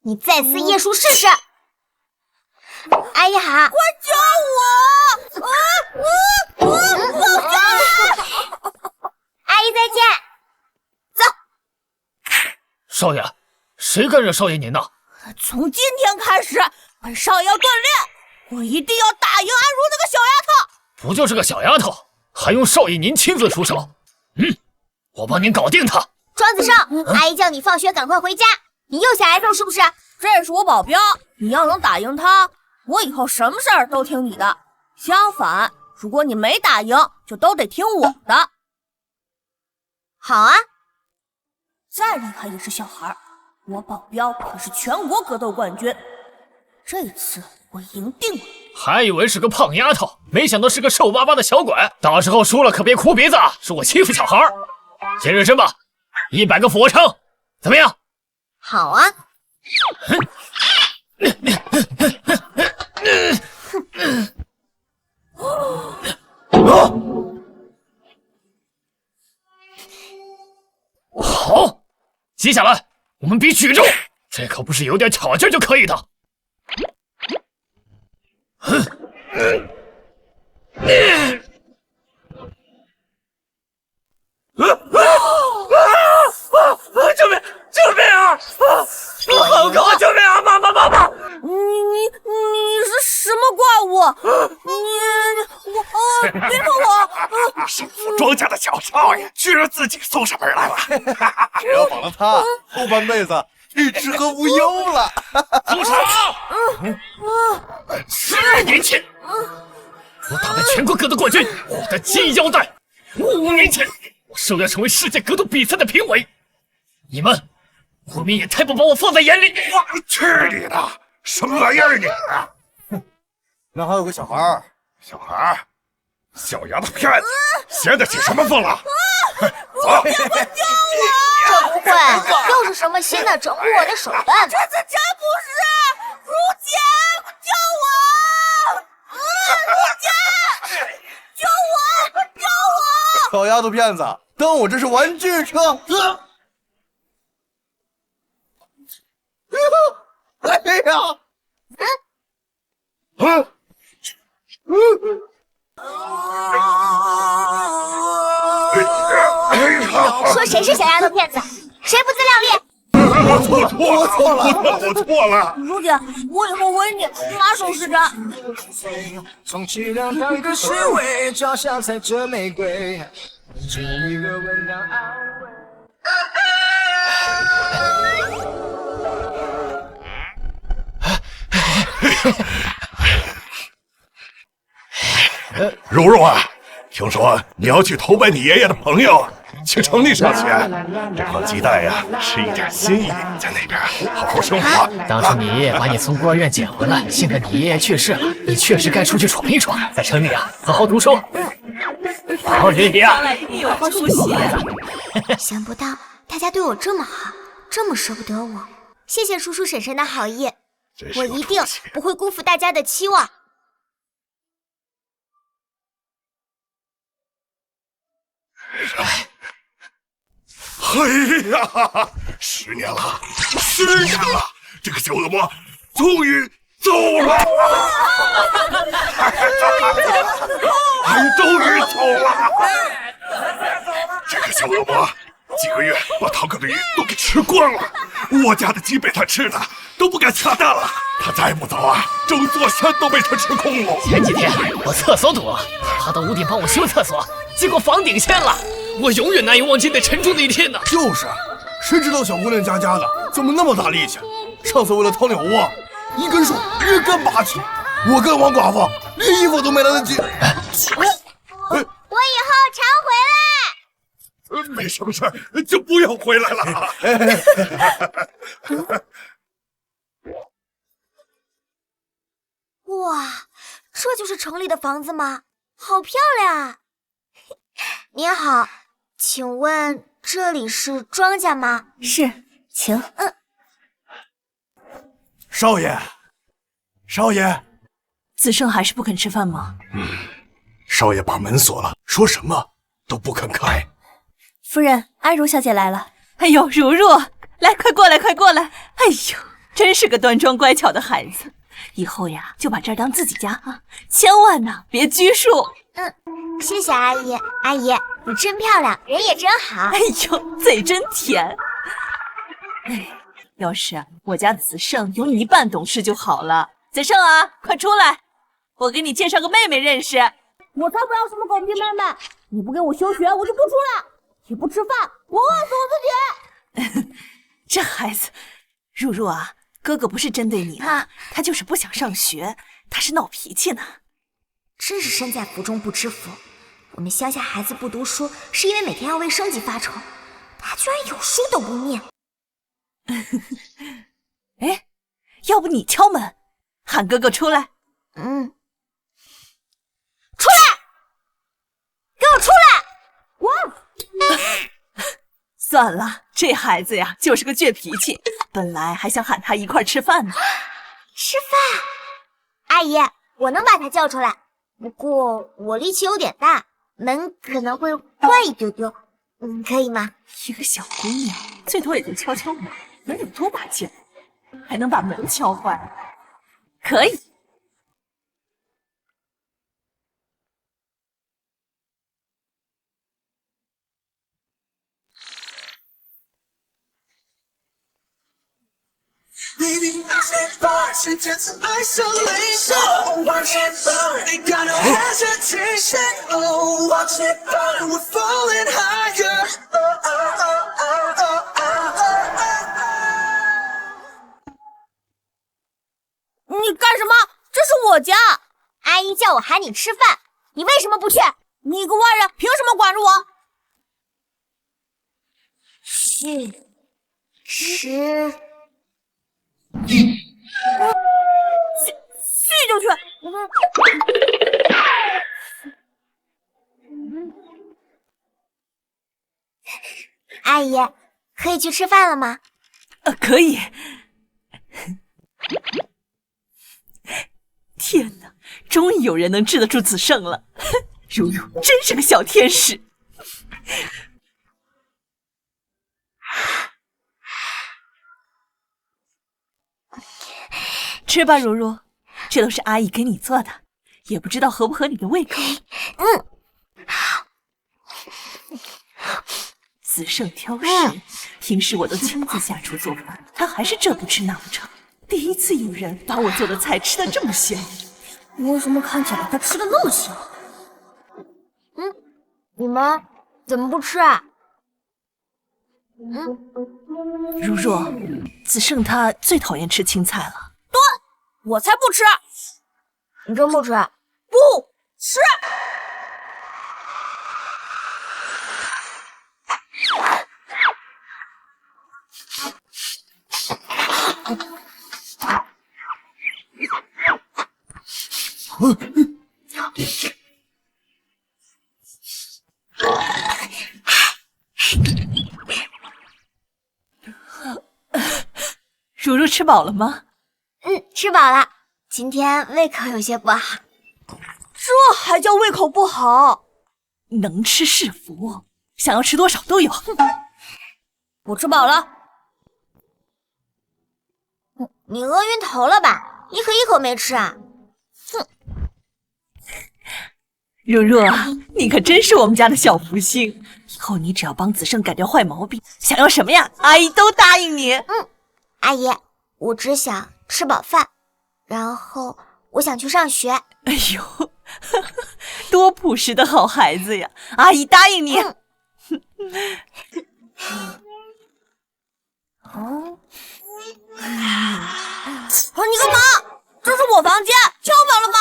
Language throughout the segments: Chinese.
你再撕夜书试试。阿姨好，快救我！阿姨再见。走。少爷，谁敢惹少爷您呢？从今天开始，本少爷要锻炼，我一定要打赢安如那个小丫头。不就是个小丫头，还用少爷您亲自出手？我帮您搞定她。庄子胜，阿姨叫你放学赶快回家，你又想挨揍是不是？这是我保镖，你要能打赢他，我以后什么事儿都听你的。相反，如果你没打赢，就都得听我的。好啊，再厉害也是小孩，我保镖可是全国格斗冠军，这次我赢定了。还以为是个胖丫头，没想到是个瘦巴巴的小鬼。到时候输了可别哭鼻子，说我欺负小孩。先热身吧，100个俯卧撑，怎么样？好啊。好，接下来我们比举重，这可不是有点挑劲就可以的。救命！救命啊！好高啊！救命啊！妈！你是什么怪物？别碰我！胜负庄家的小少爷居然自己送上门来了，惹恼了他，后半辈子可以吃喝无忧了。住手！10年前，我打败全国格斗冠军，获得金腰带。5年前，我受邀成为世界格斗比赛的评委。你们，国民也太不把我放在眼里！我去你的，什么玩意儿你？那还有个小孩儿，小丫头片子，掀得起什么风了？走！这不会又是什么新的整蛊我的手段吧？这次真不是！如姐，救我！如姐，救我！小丫头片子，当我这是玩具车？哎呀！说谁是小丫头片子？谁不自量力？我错了。如姐，我以后回你马首是瞻。充其量当个虚伪，就像踩着玫瑰，只一个吻当安慰。蓉蓉啊，听说你要去投奔你爷爷的朋友，去城里上学。这块鸡蛋呀，是一点心意，在那边好好生活。当初你爷爷把你从孤儿院捡回来，现在你爷爷去世了，你确实该出去闯一闯，在城里啊，好好读书，好好学习啊。有出息。想不到大家对我这么好，这么舍不得我，谢谢叔叔婶婶的好意，我一定不会辜负大家的期望。哎呀，10年了，10年了，这个小恶魔终于走了，终于走了。这个小恶魔几个月把堂哥的鱼都给吃光了，我家的鸡被他吃的都不敢下蛋了。他再不走啊，整座山都被他吃空了。前几天我厕所堵了，他到屋顶帮我修厕所，结果房顶掀了。我永远难以忘记那沉重的一天呢。就是，谁知道小姑娘家的怎么那么大力气？上次为了掏鸟窝，一根树一根拔起，我跟王寡妇连衣服都没来得及。我以后常回来。没什么事儿就不要回来了。哇，这就是城里的房子吗？好漂亮啊！您好，请问这里是庄家吗？是，请。少爷，子胜还是不肯吃饭吗？少爷把门锁了，说什么都不肯开。夫人，安如小姐来了。哎呦，如如，来，快过来，快过来！哎呦，真是个端庄乖巧的孩子。以后呀，就把这儿当自己家啊，千万呢别拘束。谢谢阿姨。阿姨，你真漂亮，人也真好。哎呦，嘴真甜。哎，要是我家子胜有你一半懂事就好了。子胜啊，快出来，我给你介绍个妹妹认识。我才不要什么狗屁妹妹！你不给我休学，我就不出来，也不吃饭，我饿死我自己。这孩子，如如啊，哥哥不是针对你啊，他就是不想上学，他是闹脾气呢。真是身在福中不知福。我们乡下孩子不读书，是因为每天要为生计发愁，他居然有书都不念。哎，要不你敲门，喊哥哥出来。出来！给我出来！算了，这孩子呀，就是个倔脾气。本来还想喊他一块吃饭呢。吃饭？阿姨，我能把他叫出来，不过我力气有点大，门可能会坏一丢丢。可以吗？一个小姑娘，最多也就敲敲门，能有多把劲？还能把门敲坏？可以。Baby, intense isolation. Watch it burn, ain't got no hesitation. Oh, watch it burn, we're falling higher. Oh, oh, oh, oh, oh, oh, oh. 你干什么？这是我家。阿姨叫我喊你吃饭，你为什么不去？你一个外人，凭什么管着我？去吃。去就去。阿姨，可以去吃饭了吗？可以。天哪，终于有人能治得住子胜了。如如真是个小天使。吃吧，如如，这都是阿姨给你做的，也不知道合不合你的胃口。子胜挑食，平时我都亲自下厨做饭，他还是这不吃那不成。第一次有人把我做的菜吃得这么香。为什么看起来他吃的那么香？你们怎么不吃啊？如如，子胜他最讨厌吃青菜了。我才不吃！你真不吃？不吃！如如吃饱了吗？吃饱了。今天胃口有些不好。这还叫胃口不好？能吃是福，想要吃多少都有。我吃饱了。你饿晕头了吧？你可一口没吃啊？如如，你可真是我们家的小福星。以后你只要帮子胜改掉坏毛病，想要什么呀，阿姨都答应你。阿姨，我只想吃饱饭，然后我想去上学。哎呦，多朴实的好孩子呀！阿姨答应你。你干嘛？这是我房间，敲门了吗？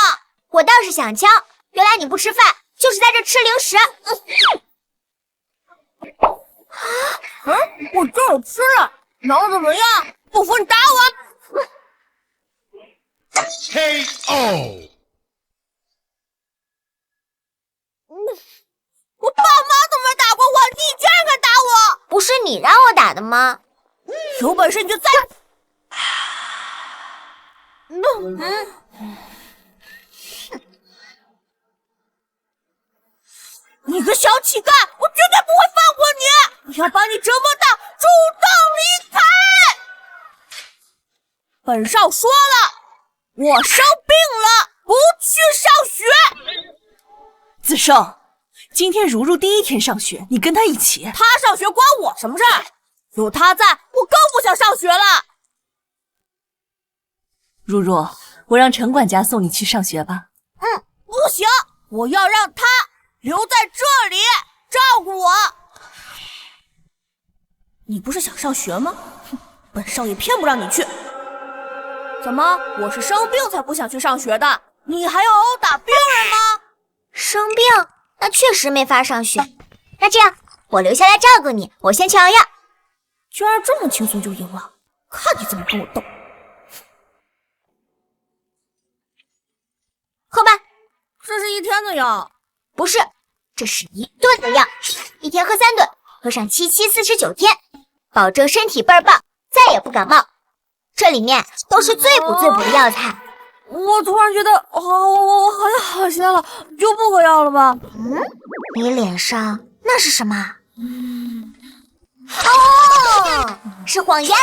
我倒是想敲，原来你不吃饭，就是在这吃零食。我这有吃了，能怎么样？不服你打我！KO！ 我爸妈都没打过我，你竟然敢打我！不是你让我打的吗？有本事你就再……你个小乞丐，我绝对不会放过你！我要把你这么大，主动离开！本少说了，我生病了，不去上学。子胜，今天如如第一天上学，你跟他一起。他上学关我什么事儿？有他在，我更不想上学了。如如，我让陈管家送你去上学吧。不行，我要让他留在这里照顾我。你不是想上学吗？本少爷偏不让你去。怎么，我是生病才不想去上学的？你还要殴打病人吗？生病，那确实没法上学。那这样，我留下来照顾你，我先调药。居然这么轻松就赢了，看你怎么跟我斗。喝吧。这是一天的药？不是，这是1顿的药，一天喝3顿，喝上7期49天，保证身体倍儿棒，再也不感冒。这里面都是最补的药材。我突然觉得，我好像好些了，就不喝药了吧？你脸上那是什么？哦，是谎言。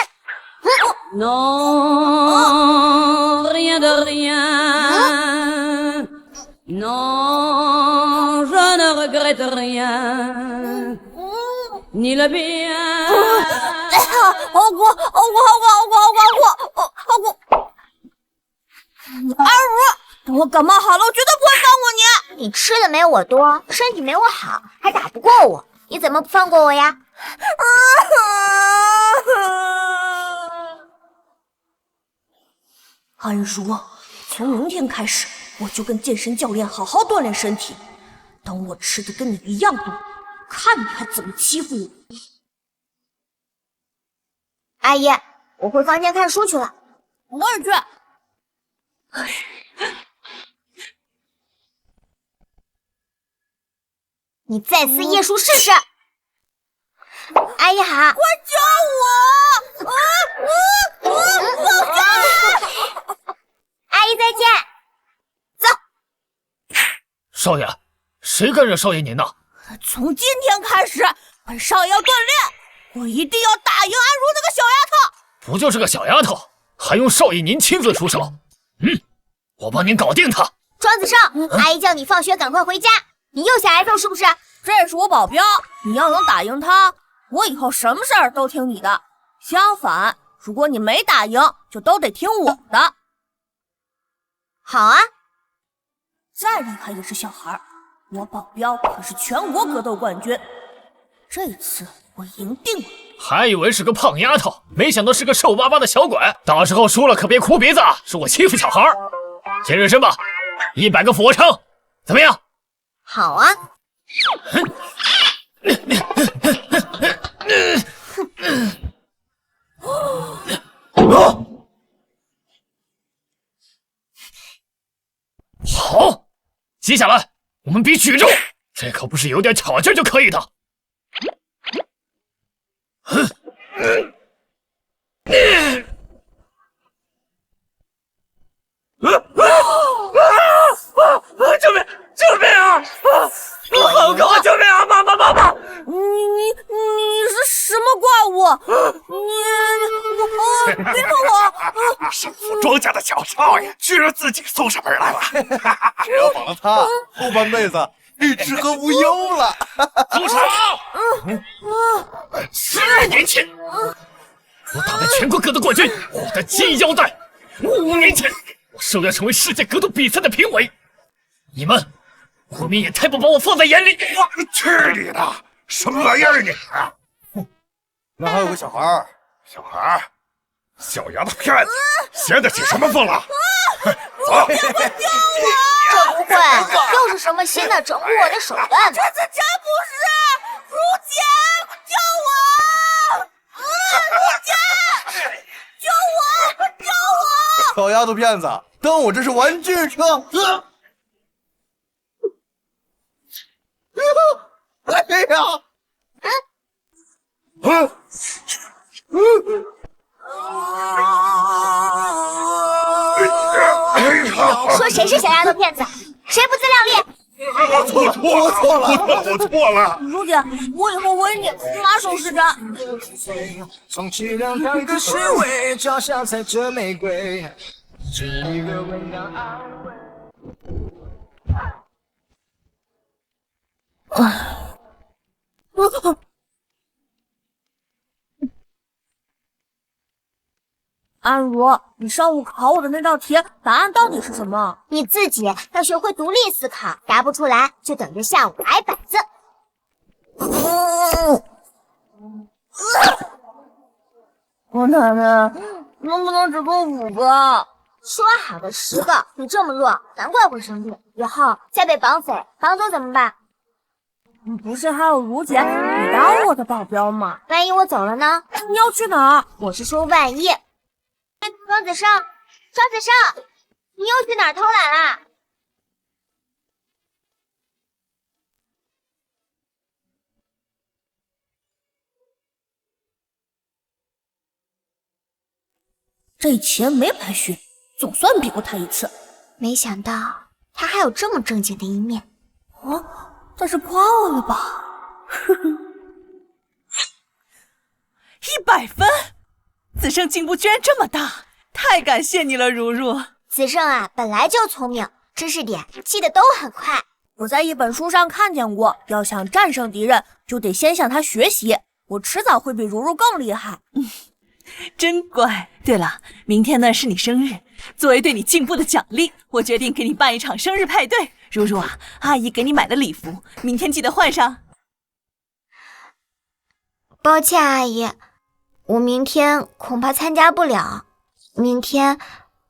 Non, rien de rien. Non, je ne regrette rien. Ni le bien. 好苦！二如，等我感冒好了，我绝对不会放过你。你吃的没我多，身体没我好，还打不过我，你怎么不放过我呀？安如，从明天开始，我就跟健身教练好好锻炼身体。等我吃的跟你一样多，看你还怎么欺负我。阿姨，我回房间看书去了。我也去。你再撕页书试试。阿姨好，快救我！阿姨再见。走。少爷，谁干扰少爷您呢？从今天开始，本少爷要锻炼，我一定要打赢安如那个小丫头。不就是个小丫头，还用少爷您亲自出手？我帮您搞定她。庄子胜，阿姨叫你放学赶快回家，你又想挨揍是不是？这是我保镖，你要能打赢他，我以后什么事儿都听你的。相反，如果你没打赢，就都得听我的。好啊，再厉害也是小孩，我保镖可是全国格斗冠军，这次我赢定了。还以为是个胖丫头，没想到是个瘦巴巴的小鬼。到时候输了可别哭鼻子，说我欺负小孩。先热身吧，100个俯卧撑，怎么样？好啊。好，接下来我们比举重，这可不是有点巧劲就可以的。救命啊！好高啊！救命啊！妈！你是什么怪物？别碰我！生父庄家的小少爷居然自己送上门来了，惹恼了他，后半辈子你吃喝无忧了。住手！10年前，我打败全国格斗冠军，获得金腰带。5年前，我受邀成为世界格斗比赛的评委。你们国民也太不把我放在眼里！我去你的，什么玩意儿你？那还有个小孩儿，小丫头片子，闲得起什么风了？走！这不会又是什么新的整蛊我的手段吧？这次真不是！如姐，救我！如姐，救我！小丫头片子，当我这是玩具车？哎呀！说谁是小丫头片子？谁不自量力？我错了。如姐，我以后为你马首是瞻。充其量当个虚伪，脚下踩着玫瑰，是一个温暖安慰。安如，你上午考我的那道题，答案到底是什么？你自己要学会独立思考，答不出来就等着下午挨板子。我奶奶，能不能只给我5个？说好的10个，你这么弱，难怪会生病。以后再被绑匪绑走怎么办？不是还有如姐，你当我的保镖吗？万一我走了呢？你要去哪儿？我是说万一。庄子胜，你又去哪儿偷懒啦？这以前没白学，总算比过他一次。没想到他还有这么正经的一面。他是夸我了吧？100分！子胜进步居然这么大，太感谢你了，如如。子胜啊，本来就聪明，知识点记得都很快。我在一本书上看见过，要想战胜敌人，就得先向他学习。我迟早会比如如更厉害。真乖。对了，明天呢是你生日，作为对你进步的奖励，我决定给你办一场生日派对。如如啊，阿姨给你买了礼服，明天记得换上。抱歉，阿姨，我明天恐怕参加不了。明天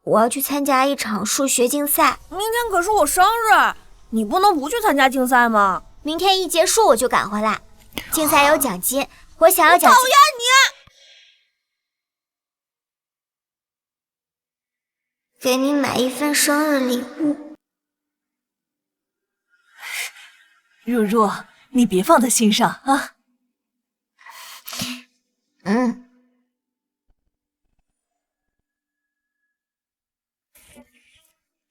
我要去参加一场数学竞赛。明天可是我生日，你不能不去参加竞赛吗？明天一结束我就赶回来。竞赛有奖金，我想要奖金。讨厌你！给你买一份生日礼物。如如，你别放在心上啊。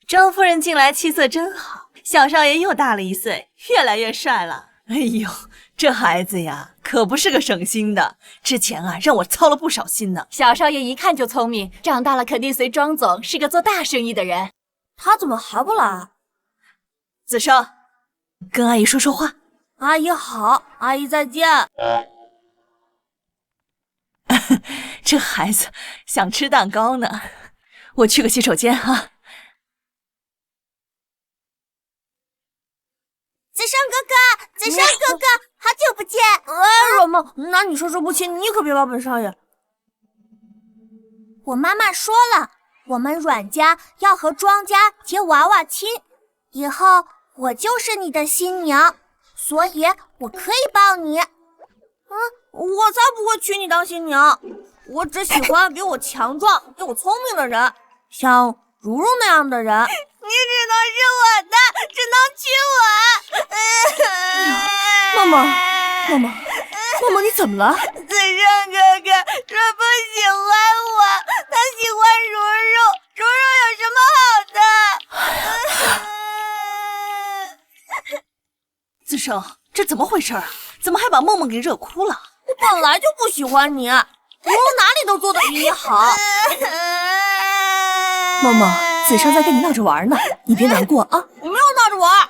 庄夫人近来气色真好，小少爷又大了1岁，越来越帅了。哎呦，这孩子呀，可不是个省心的，之前啊让我操了不少心呢。小少爷一看就聪明，长大了肯定随庄总是个做大生意的人。他怎么还不来？子胜，跟阿姨说说话。阿姨好，阿姨再见。这孩子想吃蛋糕呢，我去个洗手间啊。子胜哥哥，好久不见。软萌，拿你说不亲，你可别把本少爷。我妈妈说了，我们阮家要和庄家结娃娃亲，以后我就是你的新娘，所以我可以抱你。我才不会娶你当新娘，我只喜欢比我强壮、比我聪明的人，像如如那样的人。你只能是我的，只能娶我。妈妈，你怎么了？子胜哥哥说不喜欢我，他喜欢如如，如如有什么好的？子胜，这怎么回事啊？怎么还把梦梦给惹哭了？我本来就不喜欢你，如如哪里都做得比你好。梦梦，子胜在跟你闹着玩呢，你别难过啊。我没有闹着玩。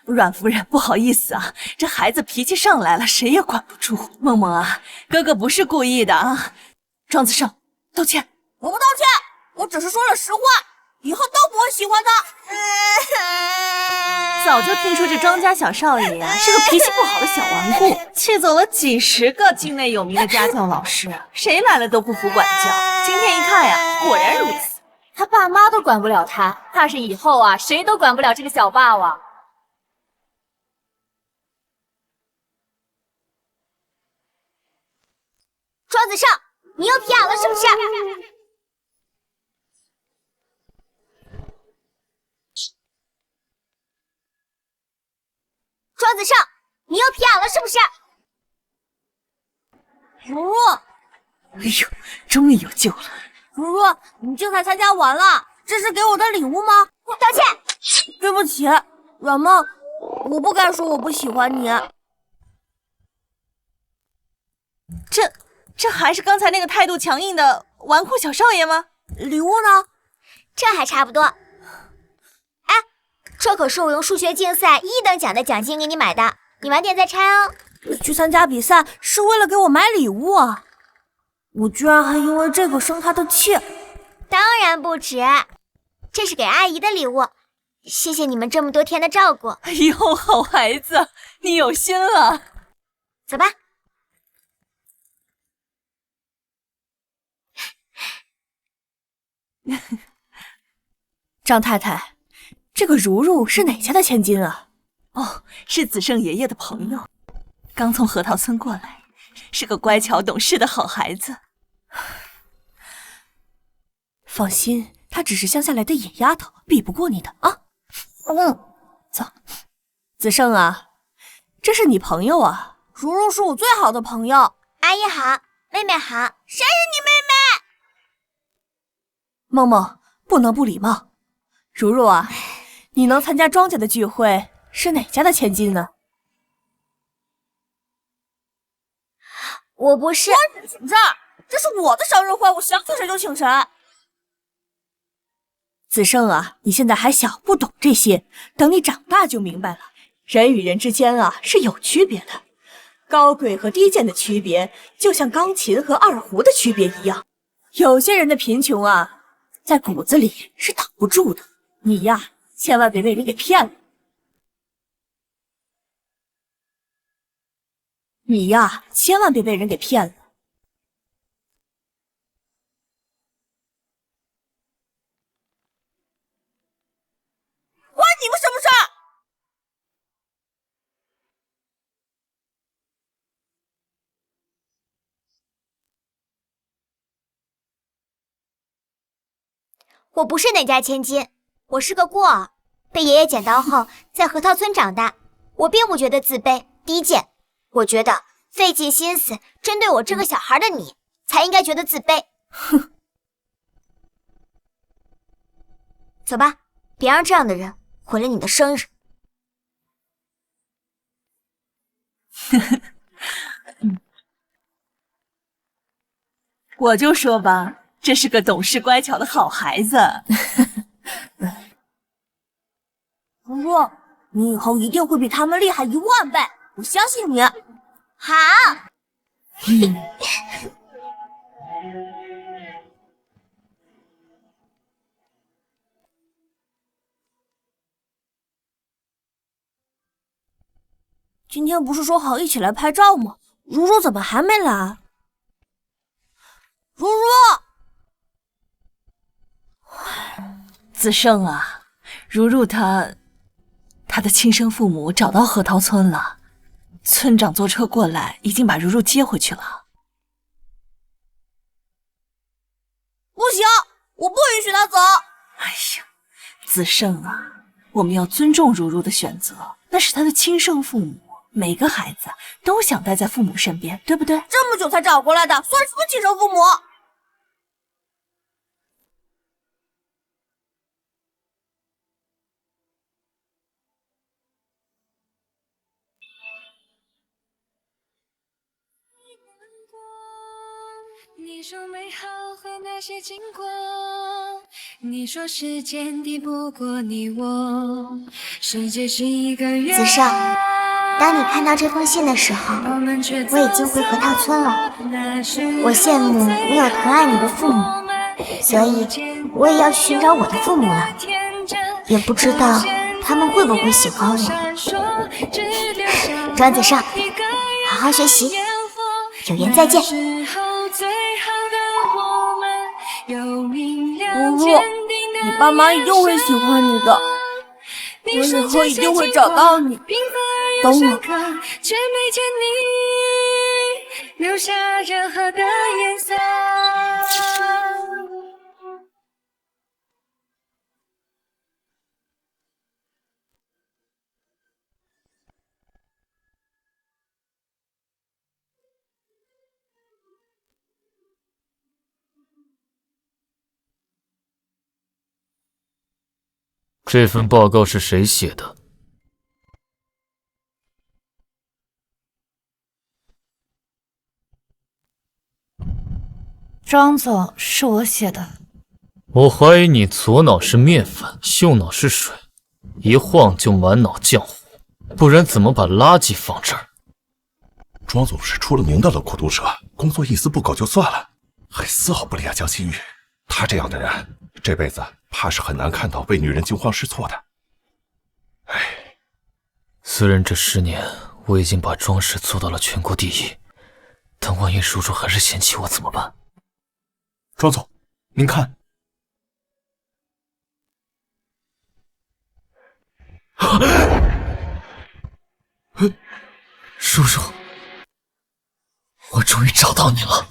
阮夫人，不好意思啊，这孩子脾气上来了，谁也管不住。梦梦啊，哥哥不是故意的啊。庄子胜，道歉。我不道歉，我只是说了实话，以后都不会喜欢他。早就听说这庄家小少爷呀，是个脾气不好的小顽固，气走了几10个境内有名的家教老师，谁来了都不服管教。今天一看呀，果然如此。他爸妈都管不了他，怕是以后啊，谁都管不了这个小霸王。庄子胜，你又皮痒了是不是？庄子胜，你又皮痒了是不是？如如，哎呦，终于有救了。如如，你竞赛参加完了，这是给我的礼物吗？道歉。对不起，软梦，我不该说我不喜欢你。这还是刚才那个态度强硬的纨绔小少爷吗？礼物呢？这还差不多。哎，这可是我用数学竞赛1等奖的奖金给你买的，你晚点再拆哦。你去参加比赛是为了给我买礼物啊？我居然还因为这个生他的气。当然不止，这是给阿姨的礼物，谢谢你们这么多天的照顾。哎呦，好孩子，你有心了。走吧。张太太，这个如如是哪家的千金啊？哦，是子胜爷爷的朋友，刚从核桃村过来，是个乖巧懂事的好孩子。放心，她只是乡下来的野丫头，比不过你的啊。走。子胜啊，这是你朋友啊，如如是我最好的朋友。阿姨好，妹妹好，谁是你妹妹？梦梦，不能不礼貌。如如啊，你能参加庄家的聚会，是哪家的千金呢？我不是。请这儿，这是我的生日会，我想请谁就请谁。子胜啊，你现在还小，不懂这些，等你长大就明白了。人与人之间啊是有区别的，高贵和低贱的区别，就像钢琴和二胡的区别一样。有些人的贫穷啊，在骨子里是挡不住的。你呀，千万别被人给骗了。你呀，千万别被人给骗了。关你们什么事儿？我不是哪家千金，我是个孤儿，被爷爷捡到后在核桃村长大。我并不觉得自卑低贱，我觉得费尽心思针对我这个小孩的你，才应该觉得自卑。哼，走吧，别让这样的人毁了你的生日。我就说吧，这是个懂事乖巧的好孩子。如如，你以后一定会比他们厉害10000倍，我相信你。好。今天不是说好一起来拍照吗？如如怎么还没来？如如，子胜啊，如如他的亲生父母找到核桃村了，村长坐车过来，已经把如如接回去了。不行，我不允许他走。哎呀，子胜啊，我们要尊重如如的选择，那是他的亲生父母。每个孩子都想待在父母身边，对不对？这么久才找过来的，算什么亲生父母？你说美好和那些经过，你说时间抵不过你我，世界是一个圆。子胜，当你看到这封信的时候，我已经回核桃村了。我羡慕你有疼爱你的父母，所以我也要去寻找我的父母了。也不知道他们会不会喜欢我。庄子胜，好好学习，有缘再见。如如，你爸妈一定会喜欢你的，我以后一定会找到你。等我。却没见你留下任何的颜色。这份报告是谁写的？张总，是我写的。我怀疑你左脑是面粉，右脑是水，一晃就满脑浆糊，不然怎么把垃圾放这儿？庄总是出了名的冷酷毒舌，工作一丝不苟就算了，还丝毫不理江心玉。他这样的人，这辈子怕是很难看到为女人惊慌失措的。唉，虽然这10年我已经把装饰做到了全国第一，但万一叔叔还是嫌弃我怎么办？庄总，您看。叔叔，我终于找到你了。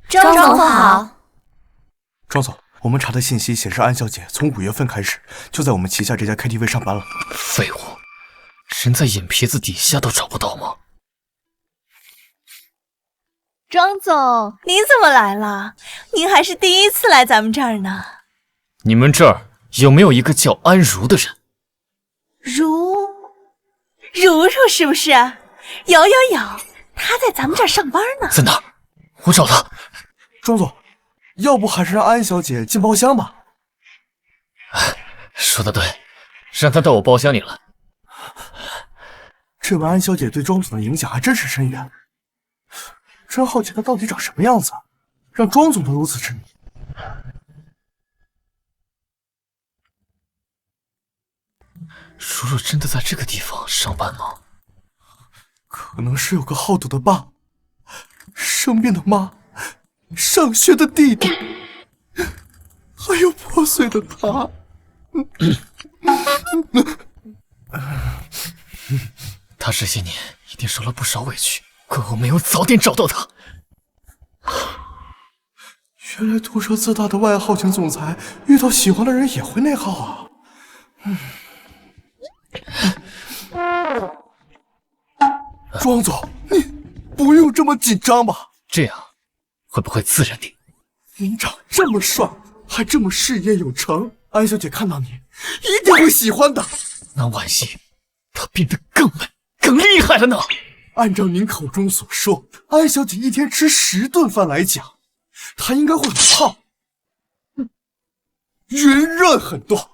张总好。庄总，我们查的信息显示，安小姐从5月份开始就在我们旗下这家 KTV 上班了。废物，人在眼皮子底下都找不到吗？庄总，您怎么来了？您还是第一次来咱们这儿呢。你们这儿有没有一个叫安如的人？如是不是？有，她在咱们这儿上班呢。在哪儿？我找她。庄总，要不还是让安小姐进包厢吧？说得对，让她到我包厢里来。这位安小姐对庄总的影响还真是深远，真好奇她到底长什么样子，让庄总都如此痴迷。叔叔真的在这个地方上班吗？可能是有个好赌的爸，生病的妈，上学的弟弟，还有破碎的他。他这些年一定受了不少委屈，怪我没有早点找到他。原来毒舌自大的外号型总裁遇到喜欢的人也会内耗啊。庄总，你不用这么紧张吧？这样会不会自然点？您长这么帅，还这么事业有成，安小姐看到你一定会喜欢的。那万一她变得更美、更厉害了呢？按照您口中所说，安小姐一天吃10顿饭来讲，她应该会很胖，圆润很多。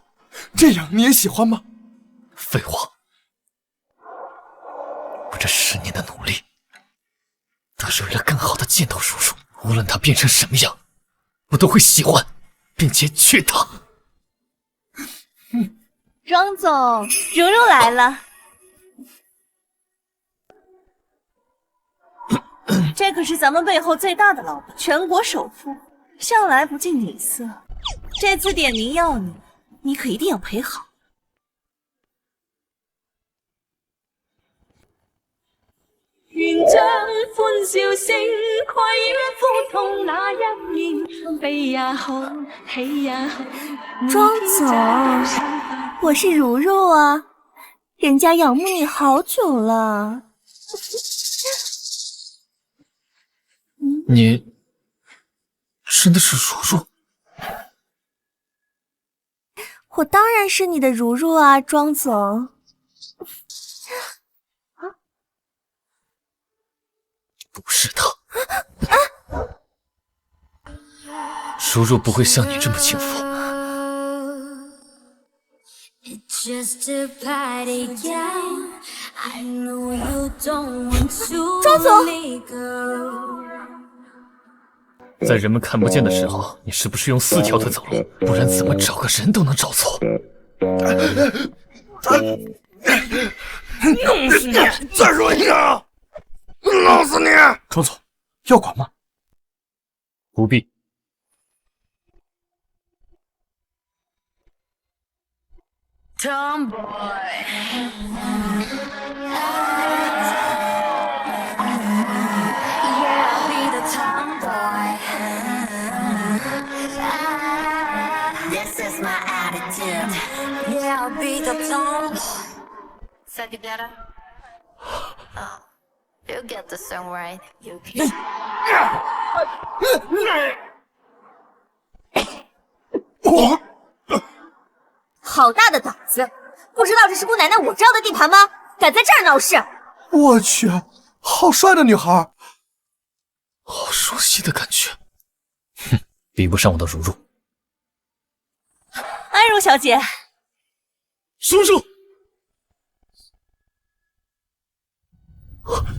这样你也喜欢吗？废话，我这10年的努力，都是为了更好的见到叔叔。无论他变成什么样，我都会喜欢，并且娶她。庄总，如来了。这可是咱们背后最大的老板，全国首富，向来不近女色。这次点名要你，你可一定要陪好。願將歡笑聲蓋於苦痛那一面，悲也好，喜也好。莊總，我是如如啊，人家仰慕你好久了。你真的是如如？我当然是你的如如啊，庄总。不是他，叔叔不会像你这么轻浮。庄总，在人们看不见的时候，你是不是用4条腿走路？不然怎么找个人都能找错？弄死你！再说一声！弄死你！庄总，要管吗？不必。Tomboy， I'll be the tomboy. This is my attitude. Yeah, I'll be the tomboy. Suck it better. Oh, you get the song right. You can. 好大的胆子！不知道这是姑奶奶我知道的地盘吗？敢在这儿闹事！我去，好帅的女孩！好熟悉的感觉。哼，比不上我的如如。安如小姐，叔叔，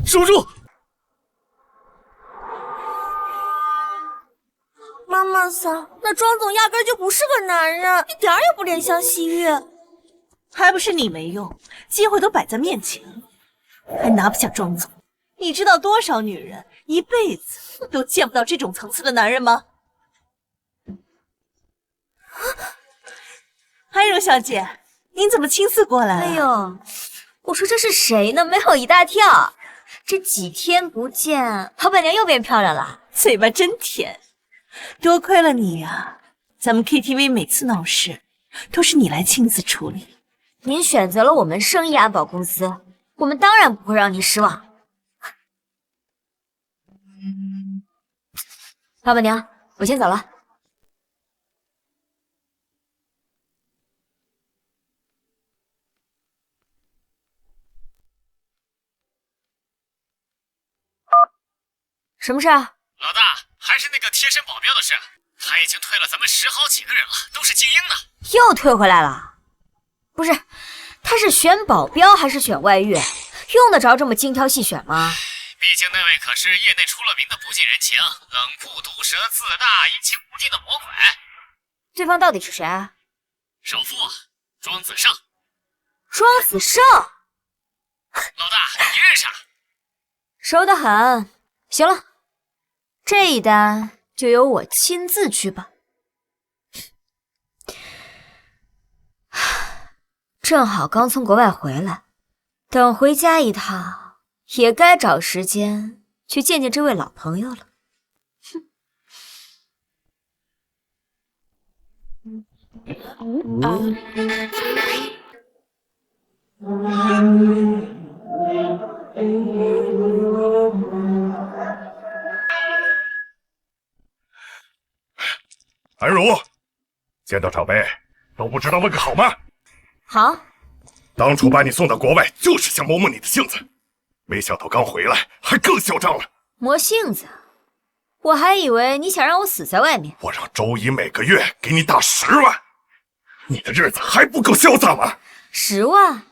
叔叔，妈妈桑，那庄总压根就不是个男人，一点也不怜香惜玉。还不是你没用，机会都摆在面前，还拿不下庄总。你知道多少女人一辈子都见不到这种层次的男人吗？安如小姐，您怎么亲自过来了？哎呦，我说这是谁呢？没有一大跳。这几天不见，老板娘又变漂亮了，嘴巴真甜。多亏了你呀，咱们 KTV 每次闹事都是你来亲自处理。您选择了我们圣意安保公司，我们当然不会让您失望。老板娘，我先走了。什么事啊？老大，还是那个贴身保镖的事，他已经退了咱们10好几个人了，都是精英呢。又退回来了？不是，他是选保镖还是选外遇？用得着这么精挑细选吗？毕竟那位可是业内出了名的不近人情、冷酷、毒舌、自大、阴晴不定的魔鬼。对方到底是谁啊？首富庄子胜。庄子胜？老大，你认识啊？熟得很。行了，这一单就由我亲自去吧。正好刚从国外回来，等回家一趟，也该找时间去见见这位老朋友了。安如，见到长辈都不知道问个好吗？好。当初把你送到国外，就是想磨磨你的性子，没想到刚回来还更嚣张了。磨性子？我还以为你想让我死在外面。我让周姨每个月给你打10万，你的日子还不够潇洒吗？10万？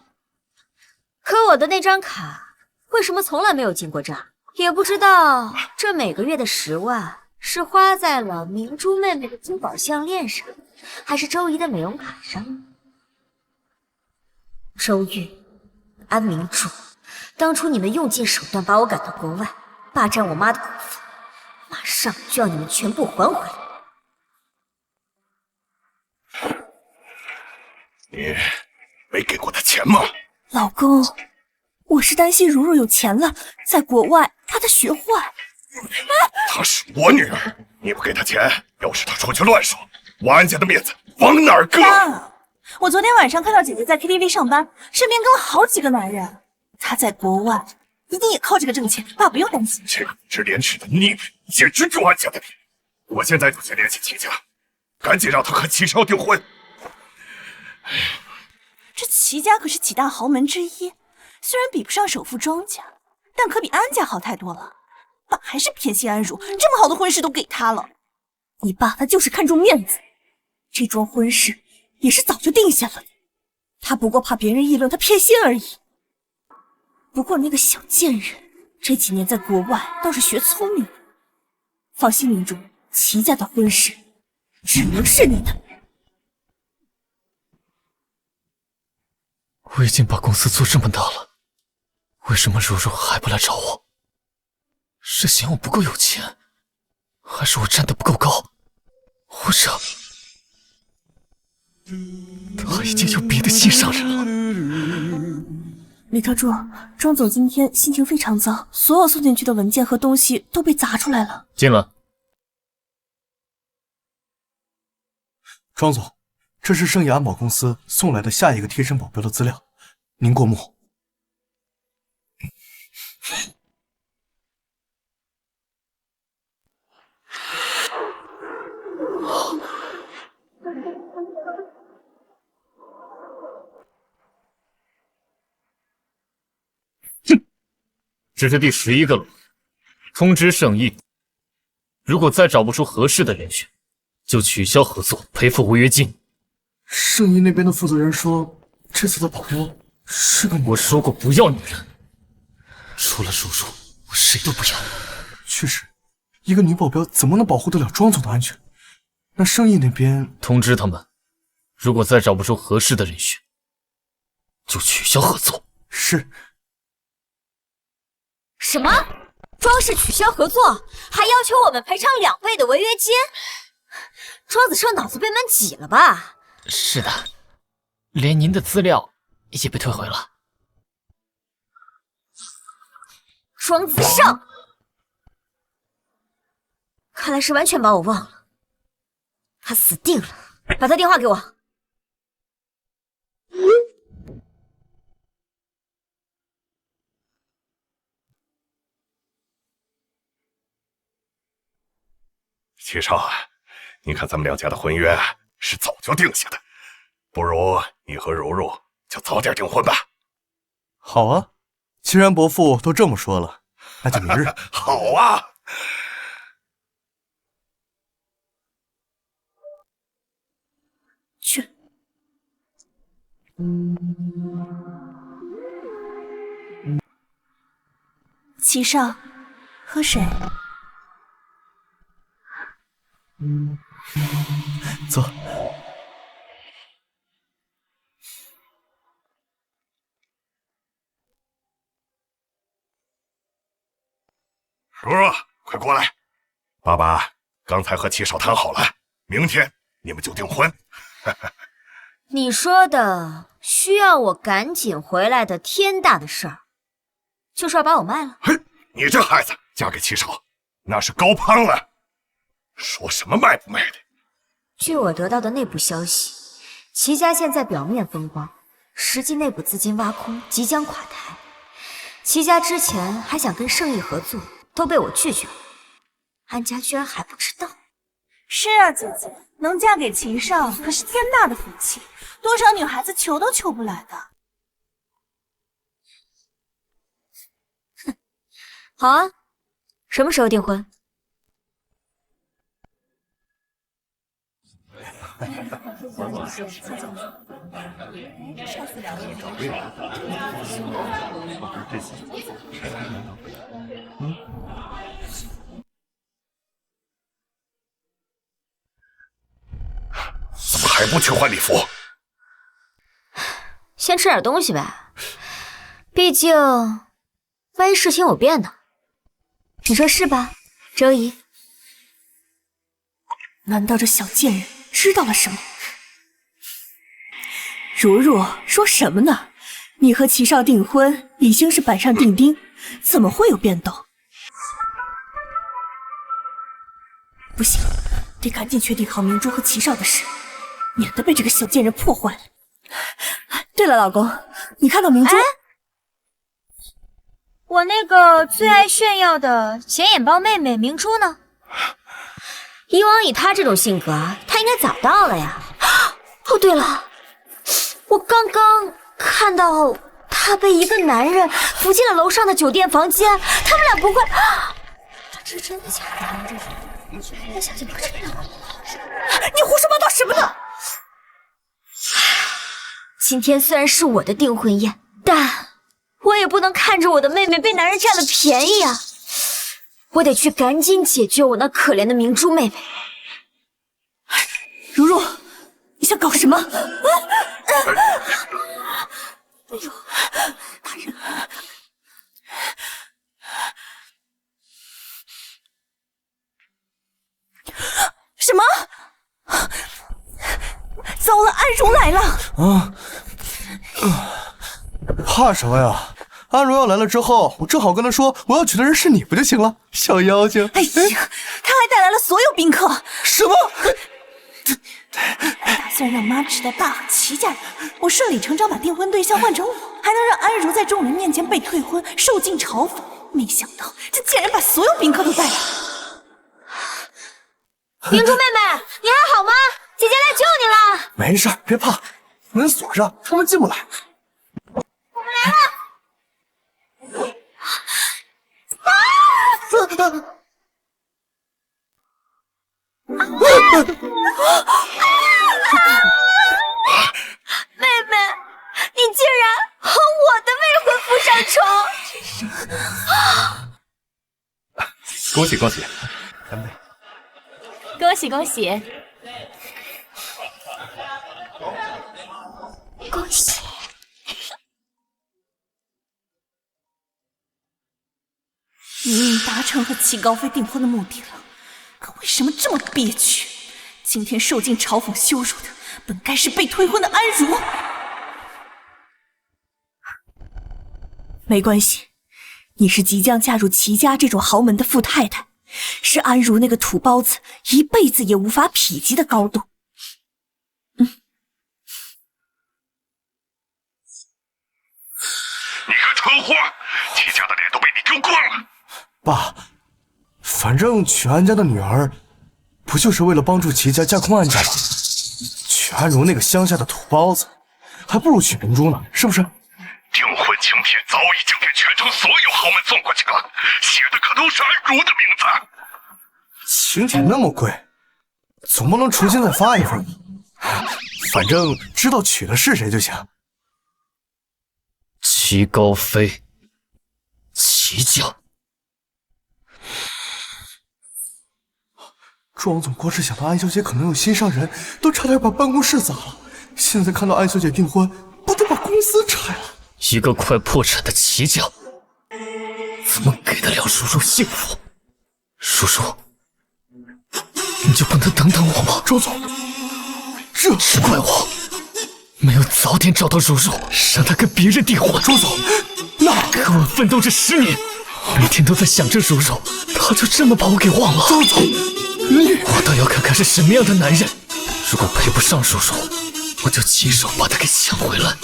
可我的那张卡为什么从来没有进过账？也不知道这每个月的10万是花在了明珠妹妹的珠宝项链上，还是周姨的美容卡上？周玉、安明珠，当初你们用尽手段把我赶到国外，霸占我妈的股份，马上就要你们全部还回来。你没给过他钱吗？老公，我是担心如如有钱了，在国外怕她学坏。她是我女儿，你不给她钱，要是她出去乱说，我安家的面子往哪儿搁？妈，我昨天晚上看到姐姐在 KTV 上班，身边跟了好几个男人。她在国外一定也靠这个挣钱，爸不用担心。这个不知廉耻的逆女，简直就安家的脸！我现在就去联系齐家，赶紧让他和齐少订婚。这齐家可是几大豪门之一，虽然比不上首富庄家，但可比安家好太多了。爸还是偏心安如，这么好的婚事都给他了。你爸他就是看重面子，这桩婚事也是早就定下了的，他不过怕别人议论他偏心而已。不过那个小贱人这几年在国外倒是学聪明了。放心，明珠，齐家的婚事只能是你的。我已经把公司做这么大了，为什么如如还不来找我？是嫌我不够有钱，还是我站得不够高？或者他已经有别的心上人了？李特助，庄总今天心情非常糟，所有送进去的文件和东西都被砸出来了。进来。庄总，这是圣野安保公司送来的下一个贴身保镖的资料，您过目。这是第11个了，通知圣意，如果再找不出合适的人选，就取消合作，赔付违约金。圣医那边的负责人说，这次的保镖是个女人。我说过不要女人，除了叔叔，我谁都不要。确实，一个女保镖怎么能保护得了庄总的安全？那圣医那边通知他们，如果再找不出合适的人选，就取消合作。是。什么？庄氏取消合作，还要求我们赔偿2倍的违约金？庄子胜脑子被门挤了吧？是的，连您的资料也被退回了。庄子胜，看来是完全把我忘了。他死定了！把他电话给我。齐少啊，你看咱们2家的婚约是早就定下的，不如你和柔柔就早点订婚吧。好啊，既然伯父都这么说了，那就明日。好啊。去。齐少，喝水。走。柔柔，快过来！爸爸刚才和齐少谈好了，明天你们就订婚。你说的需要我赶紧回来的天大的事儿，就是要把我卖了？嘿，你这孩子嫁给齐少，那是高攀了。说什么卖不卖的？据我得到的内部消息，齐家现在表面风光，实际内部资金挖空，即将垮台。齐家之前还想跟圣意合作，都被我拒绝了。安家居然还不知道。是啊，姐姐，能嫁给齐少可是天大的福气，多少女孩子求都求不来的。哼，好啊，什么时候订婚？怎么还不去换礼服？先吃点东西呗，毕竟万一事情有变呢？你说是吧，周姨？难道这小贱人知道了什么？如如说什么呢？你和齐少订婚已经是板上钉钉，怎么会有变动？不行，得赶紧确定好明珠和齐少的事，免得被这个小贱人破坏了。对了，老公，你看到明珠？我那个最爱炫耀的显眼包妹妹明珠呢？以往以她这种性格，她应该早到了呀。哦，对了，我刚刚看到她被一个男人扶进了楼上的酒店房间，他们俩不会……这是真的假的？这小姐不是骗我吗？你胡说八道什么呢？今天虽然是我的订婚宴，但我也不能看着我的妹妹被男人占了便宜啊！我得去赶紧解救我那可怜的明珠妹妹。如如，你想搞什么？哎呦，大人！什么？糟了，安荣来了！怕什么呀？安荣耀来了之后，我正好跟他说我要娶的人是你，不就行了？小妖精！哎呀，他还带来了所有宾客。什么？打算让妈知道爸和齐家人，我顺理成章把订婚对象换成我，还能让安如在众人面前被退婚，受尽嘲讽。没想到这竟然把所有宾客都带来了。明珠妹妹，你还好吗？姐姐来救你了。没事，别怕，门锁上，他们进不来。我们来了。妹妹，你竟然和我的未婚夫上床！恭喜恭喜，干杯！恭喜恭喜！恭喜！明明达成和齐高飞订婚的目的了，可为什么这么憋屈？今天受尽嘲讽羞辱的，本该是被推婚的安如。没关系，你是即将嫁入齐家这种豪门的富太太，是安如那个土包子一辈子也无法匹及的高度。你个蠢货，齐家的脸都被你丢光了。爸，反正娶安家的女儿，不就是为了帮助齐家架空安家吗？娶安如那个乡下的土包子，还不如娶明珠呢，是不是？订婚请帖早已经给全城所有豪门送过去了，写的可都是安如的名字。请帖那么贵，总不能重新再发一份吧？反正知道娶的是谁就行。齐高飞，齐家。庄总光是想到安小姐可能有心上人，都差点把办公室砸了。现在看到安小姐订婚，不得把公司拆了？一个快破产的齐家，怎么给得了叔叔幸福？叔叔，你就不能等等我吗？庄总，这是怪我没有早点找到叔叔，让他跟别人订婚。庄总，那可我奋斗这10年，每天都在想着叔叔，他就这么把我给忘了。庄总，我倒要看看是什么样的男人，如果配不上叔叔，我就亲手把他给抢回来。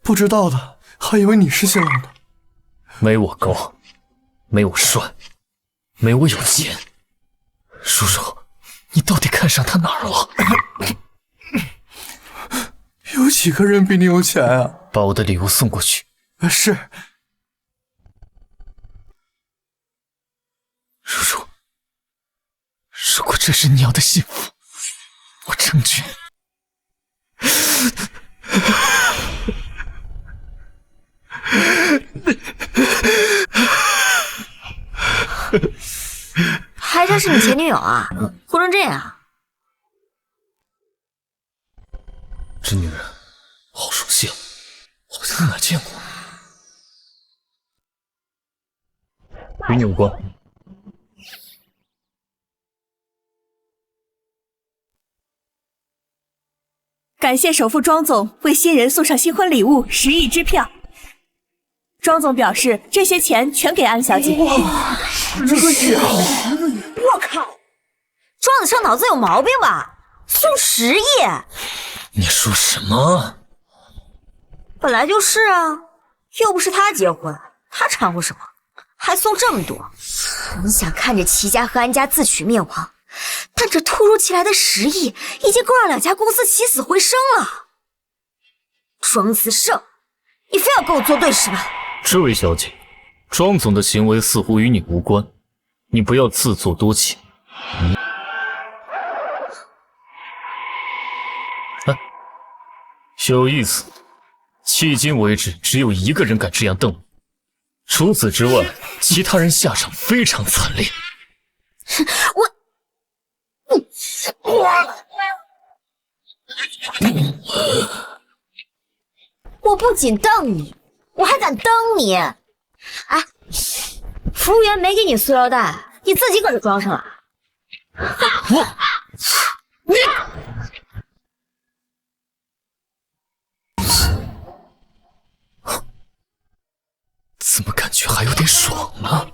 不知道的还以为你是新郎呢。没我高，没我帅，没我有钱。叔叔，你到底看上他哪儿了？有几个人比你有钱啊？把我的礼物送过去。是。叔叔，如果这是你要的幸福，我成全。还真是你前女友啊，哭成这样。这女人好熟悉啊，好像在哪见过。与你无关。感谢首富庄总为新人送上新婚礼物10亿支票。庄总表示，这些钱全给安小姐。哇，10个亿！我靠，庄子上脑子有毛病吧？送10亿？你说什么？本来就是啊，又不是他结婚，他掺和什么？还送这么多？本想看着齐家和安家自取灭亡，但这突如其来的10亿已经够让两家公司起死回生了。庄子胜，你非要跟我作对是吧？这位小姐，庄总的行为似乎与你无关，你不要自作多情。有意思，迄今为止只有一个人敢这样瞪我，除此之外，其他人下场非常惨烈。我不仅瞪你，我还敢蹬你！哎，服务员没给你塑料袋，你自己搁这装上了。你怎么感觉还有点爽呢？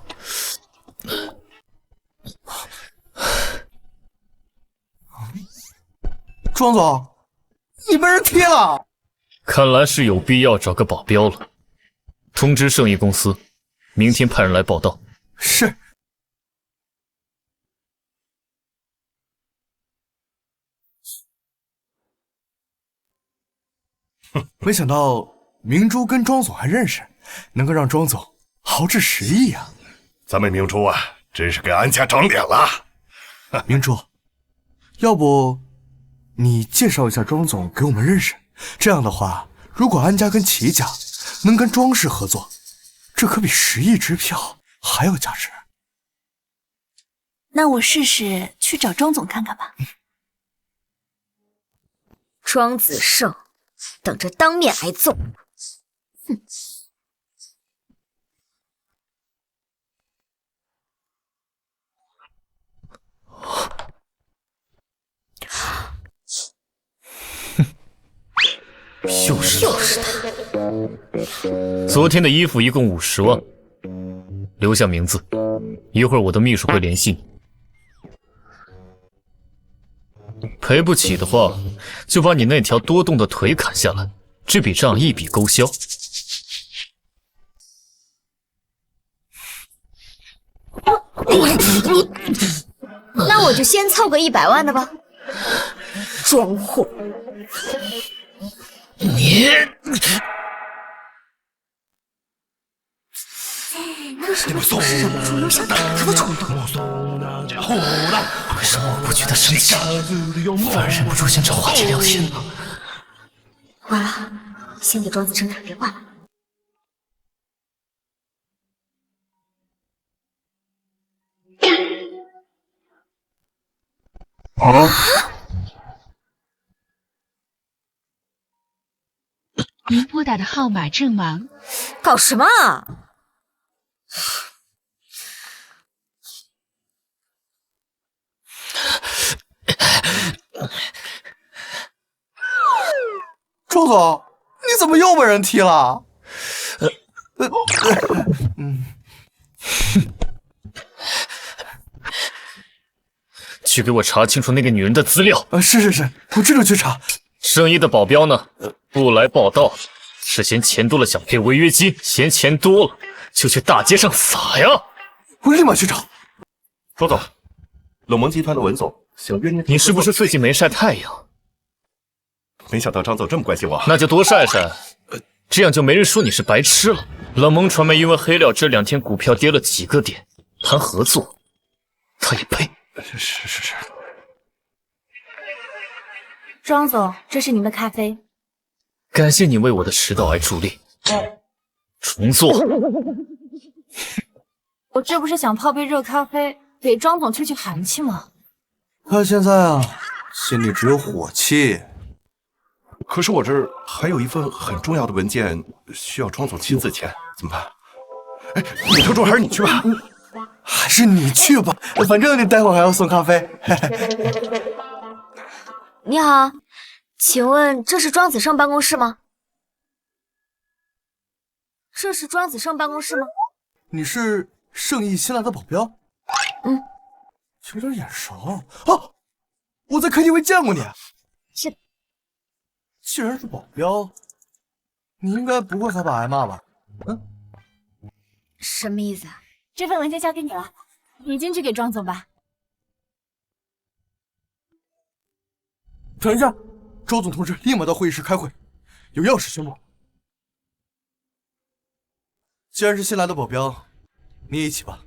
庄总，你被人踢了。看来是有必要找个保镖了。通知圣意公司，明天派人来报道。是。没想到明珠跟庄总还认识，能够让庄总豪掷10亿啊！咱们明珠啊，真是给安家长脸了。明珠，要不你介绍一下庄总给我们认识？这样的话，如果安家跟齐家能跟庄氏合作，这可比10亿支票还有价值。那我试试去找庄总看看吧。庄子胜，等着当面挨揍！哼！就是他。昨天的衣服一共50万，留下名字，一会儿我的秘书会联系你。赔不起的话，就把你那条多动的腿砍下来，这笔账一笔勾销。那我就先凑个100万的吧。装货！你为什么总是忍不住又想打他的冲动？为什么我不觉得生气，反而忍不住想找话题聊天呢？完了，先给庄子成打电话吧。啊！您拨打的号码正忙。搞什么啊？庄总，你怎么又被人踢了？去给我查清楚那个女人的资料。是，我这就去查。圣衣的保镖呢？不来报道，是嫌钱多了想赔违约金，嫌钱多了就去大街上撒呀！我立马去找。庄总，冷盟集团的文总想约您。你是不是最近没晒太阳？没想到张总这么关心我。那就多晒晒，这样就没人说你是白痴了。冷盟传媒因为黑料这2天股票跌了几个点，谈合作，他也配？是。庄总，这是您的咖啡。感谢你为我的迟到而助力。重做。我这不是想泡杯热咖啡，给庄总去寒气吗？他现在啊，心里只有火气。可是我这儿还有一份很重要的文件需要庄总亲自签，怎么办？哎，李特助，还是你去吧。还是你去吧，反正你待会儿还要送咖啡。你好，请问这是庄子胜办公室吗？这是庄子胜办公室吗？你是盛义新来的保镖？有点眼熟啊！我在 KTV 见过你。是。既然是保镖，你应该不会害怕挨骂吧？什么意思啊？这份文件交给你了，你进去给庄总吧。等一下，周总同志立马到会议室开会，有要事宣布。既然是新来的保镖，你也一起吧。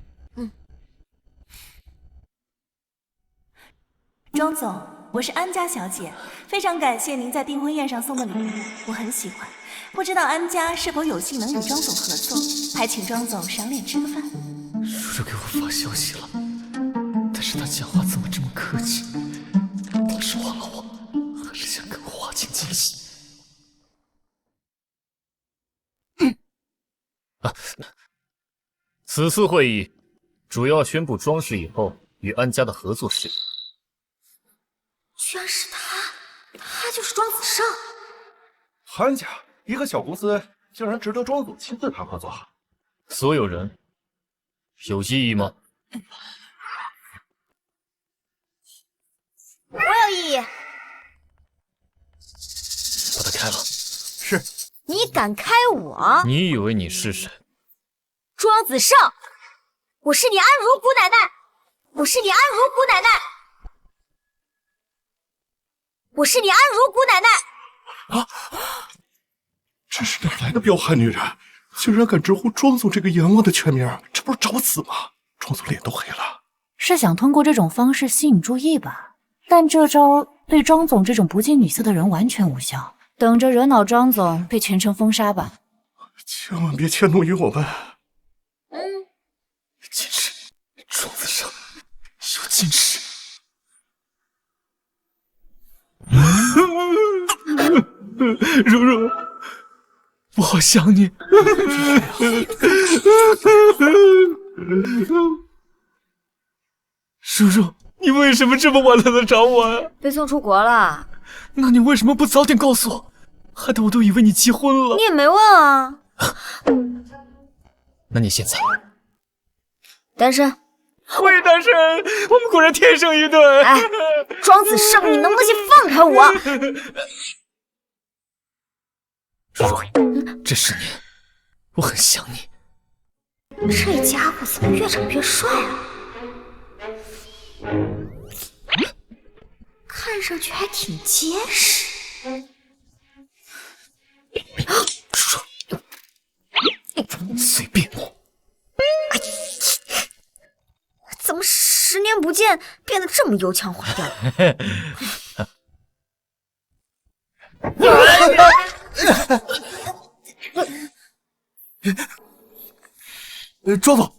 庄总，我是安家小姐，非常感谢您在订婚宴上送的礼物，我很喜欢。不知道安家是否有幸能与庄总合作，还请庄总赏脸吃个饭。叔叔给我发消息了，但是他讲话怎么这么客气？他是忘了我，还是想跟我划清界限？此次会议主要宣布庄氏以后与安家的合作事宜。居然是他，他就是庄子胜。安家一个小公司，竟然值得庄总亲自谈合作。所有人有异议吗？我有异议。把他开了。是。你敢开我？你以为你是谁？庄子胜，我是你安如姑奶奶，我是你安如姑奶奶，我是你安如姑奶奶。这是哪来的彪悍女人？竟然敢直呼庄总这个阎王的全名，这不是找死吗？庄总脸都黑了。是想通过这种方式吸引注意吧？但这招对庄总这种不近女色的人完全无效。等着惹恼庄总被全城封杀吧。千万别迁怒于我们。近视，庄子上有近视。如如，我好想你。如如，你为什么这么晚了才找我呀？被送出国了。那你为什么不早点告诉我？害得我都以为你结婚了。你也没问啊。那你现在单身？我也单身，我们果然天生一对。哎，庄子胜，你能不能先放开我？如如，这10年我很想你。这家伙怎么越长越帅啊？看上去还挺结实。随便我。怎么10年不见变得这么油腔滑调？庄总，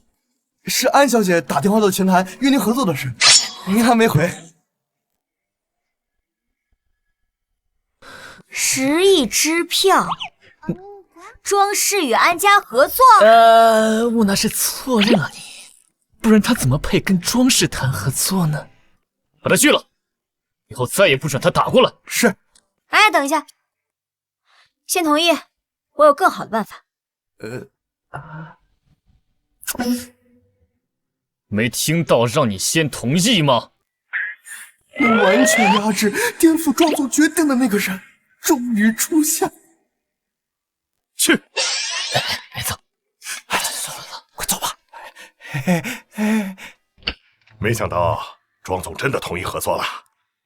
是安小姐打电话到前台约您合作的事，您还没回。10亿支票，庄氏与安家合作。我那是错认了你，不然他怎么配跟庄氏谈合作呢？把他拒了，以后再也不准他打过来。是。哎，等一下，先同意，我有更好的办法。没听到让你先同意吗？完全压制、颠覆庄总决定的那个人终于出现。去，走，快走吧。没想到庄总真的同意合作了，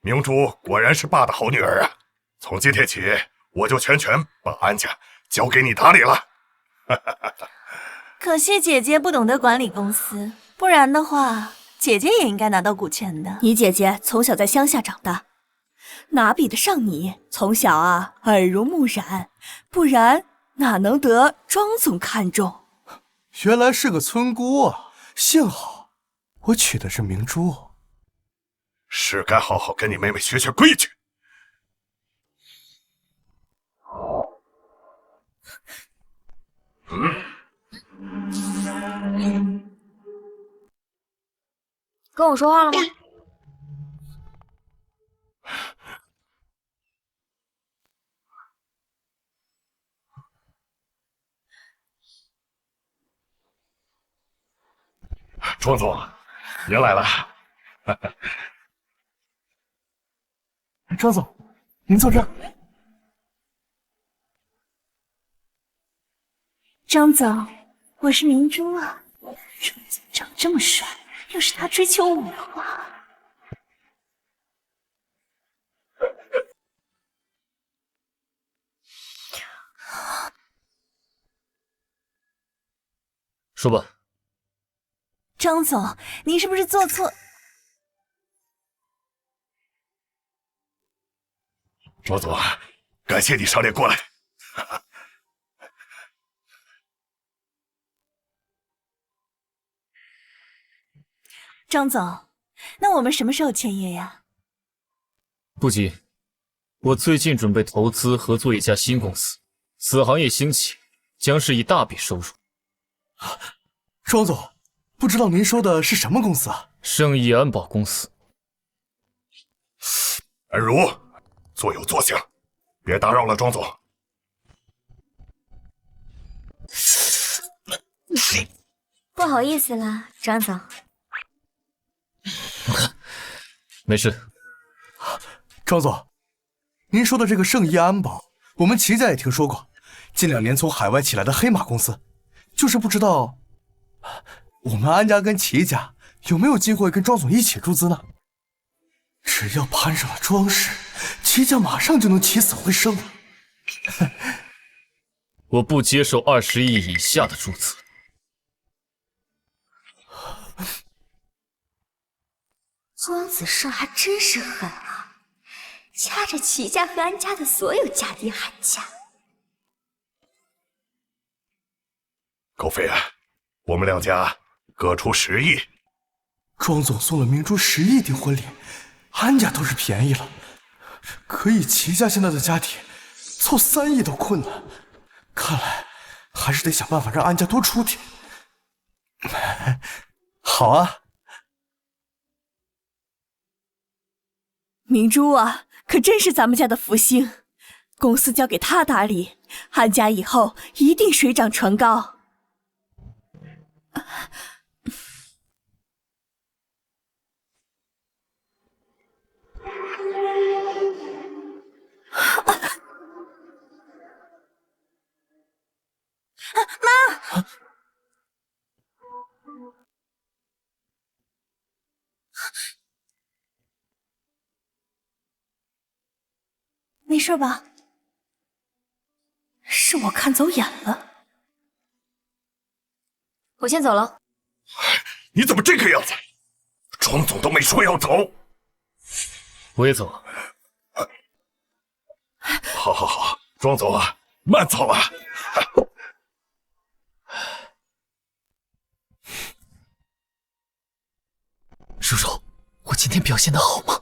明珠果然是爸的好女儿啊！从今天起，我就全权把安家交给你打理了。可惜姐姐不懂得管理公司，不然的话，姐姐也应该拿到股权的。你姐姐从小在乡下长大，哪比得上你？从小啊耳濡目染，不然哪能得庄总看中？原来是个村姑啊！幸好我娶的是明珠，是该好好跟你妹妹学学规矩。跟我说话了吗？庄总，您来了。庄总，您坐这儿。张总，我是明珠啊。庄总长这么帅，要是他追求我的话，说吧。张总，您是不是做错？庄总，感谢你赏脸过来。张总，那我们什么时候签约呀？不急，我最近准备投资合作一家新公司，此行业兴起，将是一大笔收入。庄总，不知道您说的是什么公司啊？圣义安保公司。安如，坐有坐相，别打扰了庄总。不好意思了，张总。没事。庄总，您说的这个圣义安保，我们齐家也听说过，近2年从海外起来的黑马公司，就是不知道我们安家跟齐家有没有机会跟庄总一起注资呢？只要攀上了庄氏，齐家马上就能起死回生了。我不接受20亿以下的注资。庄子胜还真是狠啊，掐着齐家和安家的所有家丁喊价。高飞，我们两家各出10亿。庄总送了明珠10亿订婚礼，安家倒是便宜了，可以齐家现在的家底，凑3亿都困难。看来还是得想办法让安家多出点。好啊。明珠啊，可真是咱们家的福星，公司交给他打理，安家以后一定水涨船高。妈！没事吧？是我看走眼了。我先走了。你怎么这个样子？庄总都没说要走。我也走了。好，庄总啊，慢走啊。叔叔，我今天表现的好吗？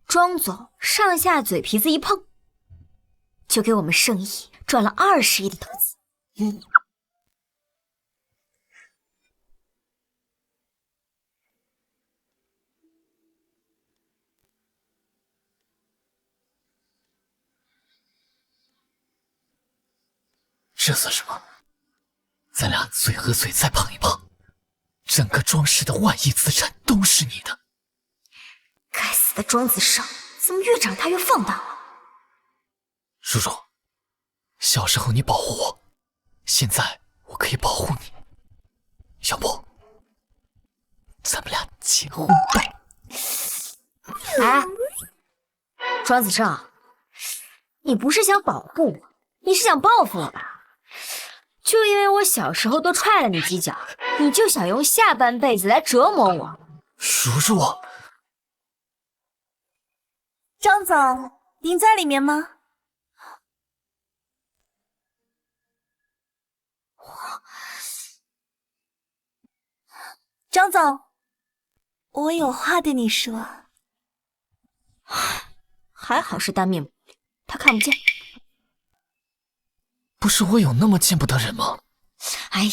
庄总上下嘴皮子一碰，就给我们盛亿赚了20亿的投资。这算什么？咱俩嘴和嘴再碰一碰，整个庄氏的10000亿资产都是你的。该死的庄子胜，怎么越长大越放荡了？叔叔，小时候你保护我，现在我可以保护你，要不咱们俩结婚吧？哎，庄子胜，你不是想保护我，你是想报复我吧？就因为我小时候多踹了你几脚，你就想用下半辈子来折磨我？叔叔，张总，您在里面吗？张总，我有话对你说。还好是单面母女，他看不见。不是我有那么见不得人吗？哎呀，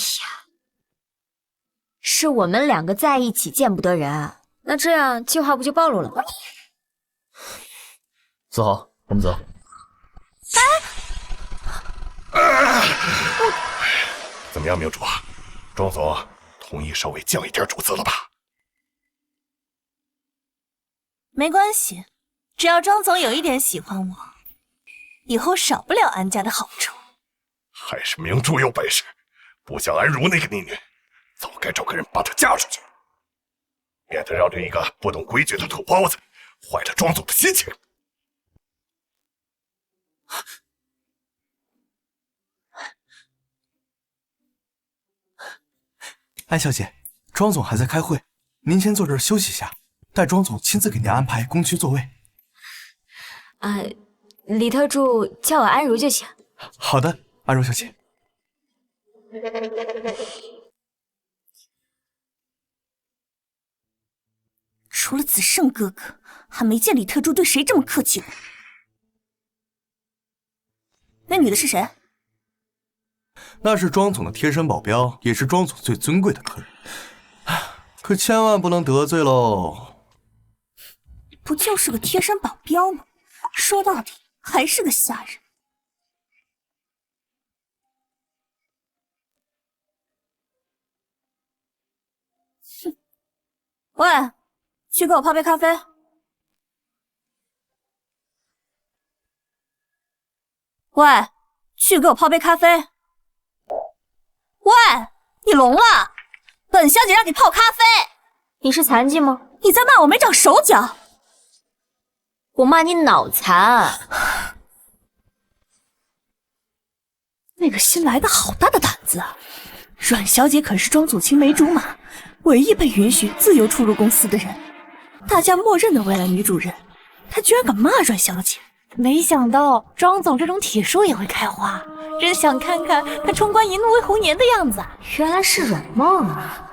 是我们两个在一起见不得人，那这样计划不就暴露了吗？坐好，我们走。怎么样，明珠？庄总同意稍微降一点注资了吧？没关系，只要庄总有一点喜欢我，以后少不了安家的好处。还是明珠有本事，不像安如那个逆女，早该找个人把她嫁出去，免得让这一个不懂规矩的土包子坏了庄总的心情。安小姐，庄总还在开会，您先坐这儿休息一下，待庄总亲自给您安排公区座位。李特助叫我安如就行。好的，安如小姐。除了子胜哥哥，还没见李特助对谁这么客气过。那女的是谁？那是庄总的贴身保镖，也是庄总最尊贵的客人。可千万不能得罪喽。不就是个贴身保镖吗？说到底还是个下人。哼！喂，去给我泡杯咖啡。喂，去给我泡杯咖啡。喂，你聋了？本小姐让你泡咖啡。你是残疾吗？你在骂我没长手脚。我骂你脑残。那个新来的好大的胆子啊！阮小姐可是庄祖青梅竹马，唯一被允许自由出入公司的人，大家默认的未来女主人，她居然敢骂阮小姐！没想到庄总这种铁树也会开花，真想看看他冲冠一怒为红颜的样子。原来是阮梦啊，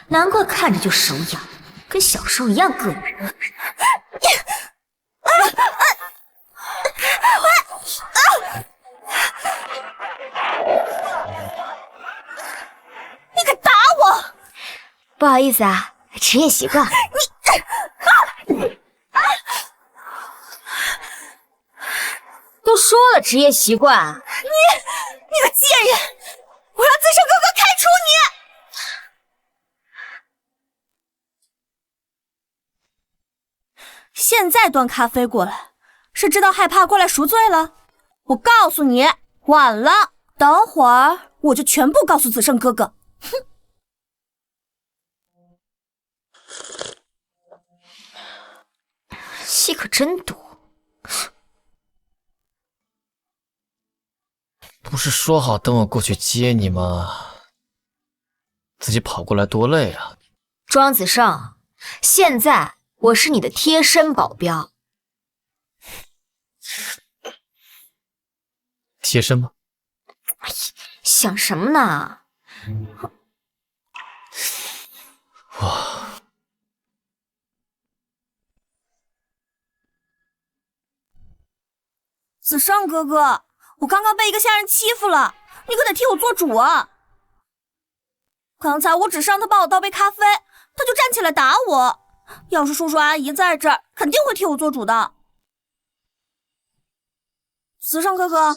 难怪看着就手痒，跟小时候一样膈应。你敢打我！不好意思啊，职业习惯。都说了职业习惯。你个贱人！我让子胜哥哥开除你！现在端咖啡过来，是知道害怕过来赎罪了？我告诉你，晚了，等会儿我就全部告诉子胜哥哥。哼！戏可真多。不是说好等我过去接你吗？自己跑过来多累啊！庄子胜，现在我是你的贴身保镖。贴身吗？想什么呢？哇！子胜哥哥，我刚刚被一个下人欺负了，你可得替我做主啊！刚才我只是让他帮我倒杯咖啡，他就站起来打我。要是叔叔阿姨在这儿，肯定会替我做主的。子胜哥哥，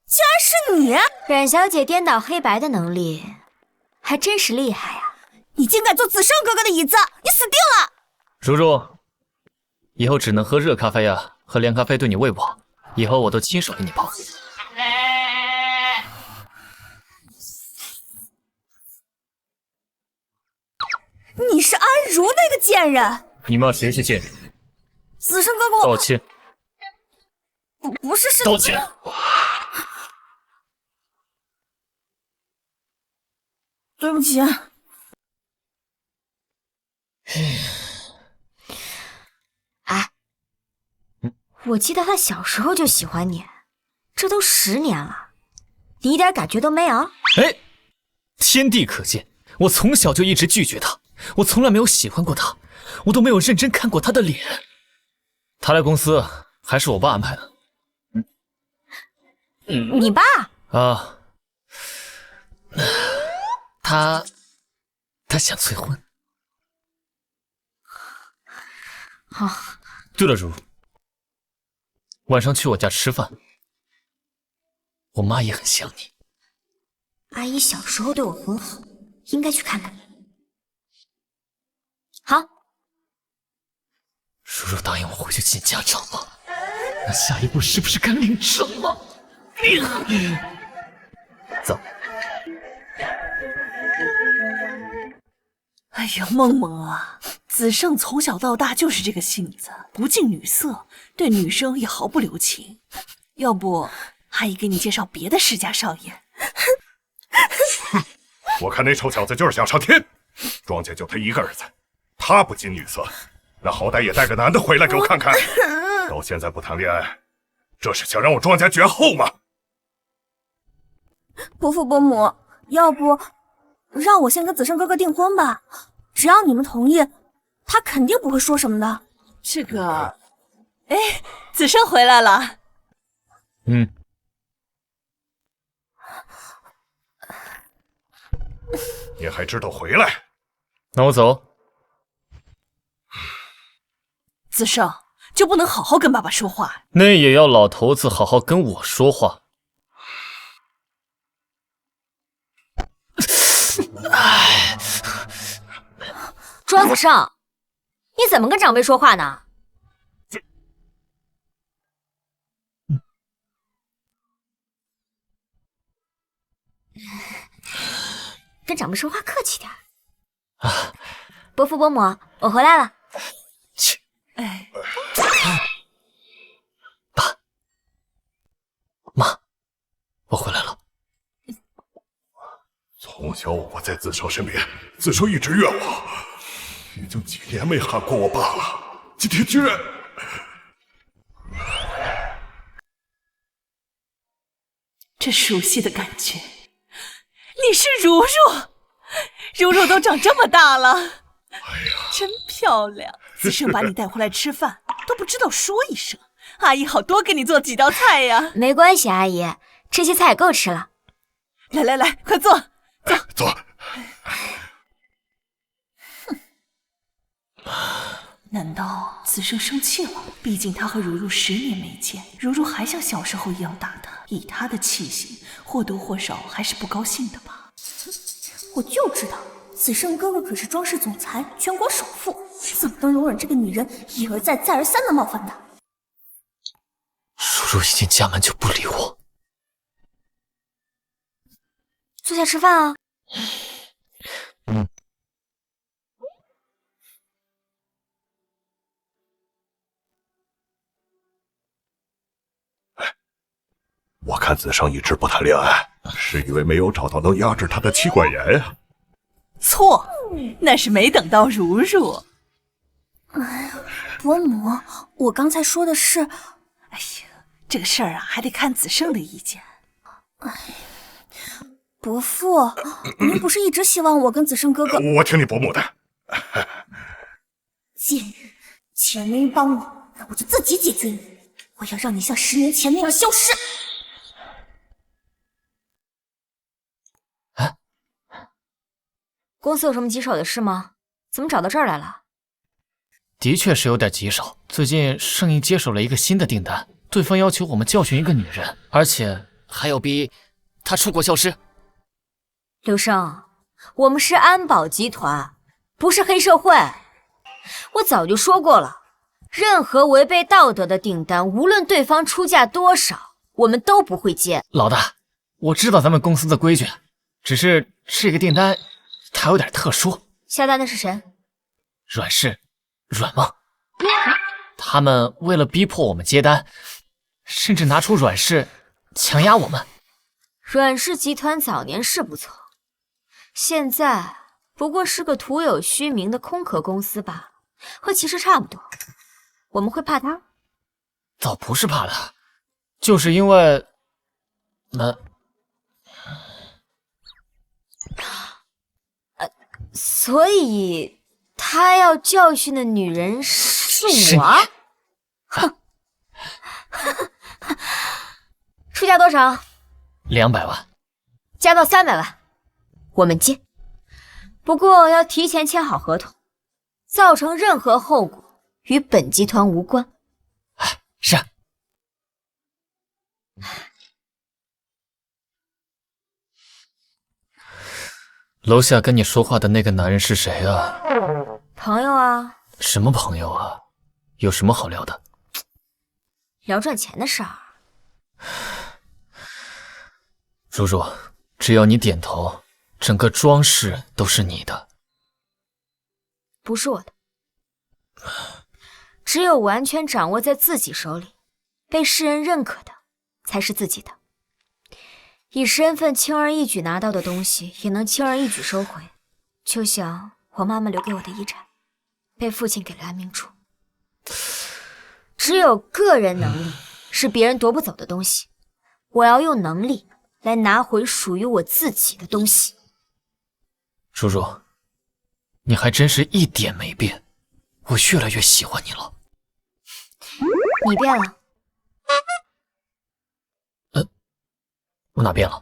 竟然是你！冉小姐颠倒黑白的能力还真是厉害啊！你竟敢坐子胜哥哥的椅子，你死定了！叔叔，以后只能喝热咖啡啊，喝凉咖啡对你胃不好。以后我都亲手给你泡。你是安如那个贱人！你骂谁是贱人？子胜哥哥，道歉！不是道歉！对不起。哎，我记得他小时候就喜欢你，这都10年了，你一点感觉都没有？哎，天地可见，我从小就一直拒绝他，我从来没有喜欢过他，我都没有认真看过他的脸。他来公司还是我爸安排的。你爸？啊，他想催婚。好。对了，如，晚上去我家吃饭，我妈也很想你。阿姨小时候对我很好，应该去看看。好。如若答应我回去见家长吗？那下一步是不是该领证了？走。哎呀，梦梦啊，子胜从小到大就是这个性子，不近女色，对女生也毫不留情。要不，阿姨给你介绍别的世家少爷。我看那臭小子就是想上天。庄家就他一个儿子，他不近女色，那好歹也带个男的回来给我看看。到现在不谈恋爱，这是想让我庄家绝后吗？伯父伯母，要不让我先跟子胜哥哥订婚吧？只要你们同意，他肯定不会说什么的。这个，哎，子胜回来了。你还知道回来？那我走。子胜就不能好好跟爸爸说话？那也要老头子好好跟我说话。庄子胜，你怎么跟长辈说话呢？跟长辈说话客气点。啊，伯父伯母，我回来了。切，哎，爸妈，我回来了。从小我在子胜身边，子胜一直怨我，已经几年没喊过我爸了，今天居然……这熟悉的感觉，你是如如，如如都长这么大了，哎呀，真漂亮！子胜把你带回来吃饭，都不知道说一声，阿姨好多给你做几道菜呀。没关系，阿姨，这些菜够吃了。来来来，快坐，坐坐。难道子胜生气了？毕竟他和如如10年没见，如如还像小时候一样打他，以他的气性，或多或少还是不高兴的吧。我就知道，子胜哥哥可是庄氏总裁，全国首富，怎么能容忍这个女人一而再再而三的冒犯他？叔叔一进家门就不理我。坐下吃饭啊。我看子胜一直不谈恋爱，是因为没有找到能压制他的妻管严呀。错，那是没等到如如。哎呀，伯母，我刚才说的是……哎呀，这个事儿啊，还得看子胜的意见。哎，伯父，您不是一直希望我跟子胜哥哥……我听你伯母的。贱人，既然没人帮我，那我就自己解决你。我要让你像10年前那样消失。公司有什么棘手的事吗？怎么找到这儿来了？的确是有点棘手。最近盛义接手了一个新的订单，对方要求我们教训一个女人，而且还要逼她出国消失。刘胜，我们是安保集团，不是黑社会。我早就说过了，任何违背道德的订单，无论对方出价多少，我们都不会接。老大，我知道咱们公司的规矩，只是这个订单它有点特殊。下单的是谁？阮氏、阮梦，他们为了逼迫我们接单，甚至拿出阮氏强压我们。阮氏集团早年是不错，现在不过是个徒有虚名的空壳公司罢了，和骑士差不多。我们会怕他？倒不是怕他，就是因为所以他要教训的女人是我？哼！出价多少？200万，加到300万，我们接。不过要提前签好合同，造成任何后果与本集团无关。是。楼下跟你说话的那个男人是谁啊？朋友啊。什么朋友啊？有什么好聊的？聊赚钱的事儿。如如，只要你点头，整个庄氏都是你的。不是我的。只有完全掌握在自己手里，被世人认可的，才是自己的。以身份轻而易举拿到的东西，也能轻而易举收回。就像我妈妈留给我的遗产，被父亲给了安明处。只有个人能力是别人夺不走的东西，我要用能力来拿回属于我自己的东西。如如，你还真是一点没变，我越来越喜欢你了。你变了。我哪变了？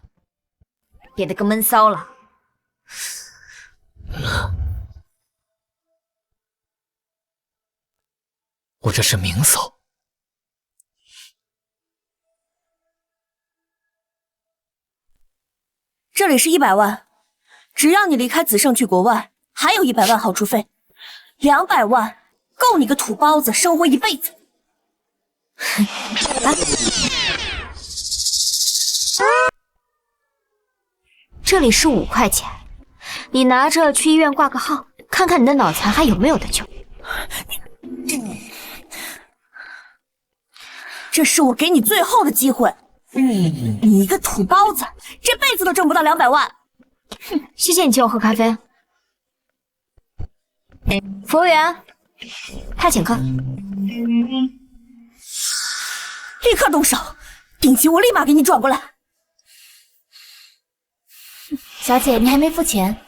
变得更闷骚了。我这是明骚。这里是100万，只要你离开子胜去国外，还有100万好处费，200万够你个土包子生活一辈子。来，这里是5块钱，你拿着去医院挂个号，看看你的脑残还有没有得救。这是我给你最后的机会。你一个土包子，这辈子都挣不到200万。哼，谢谢你请我喝咖啡。服务员，他请客。立刻动手，定金我立马给你转过来。小姐，你还没付钱。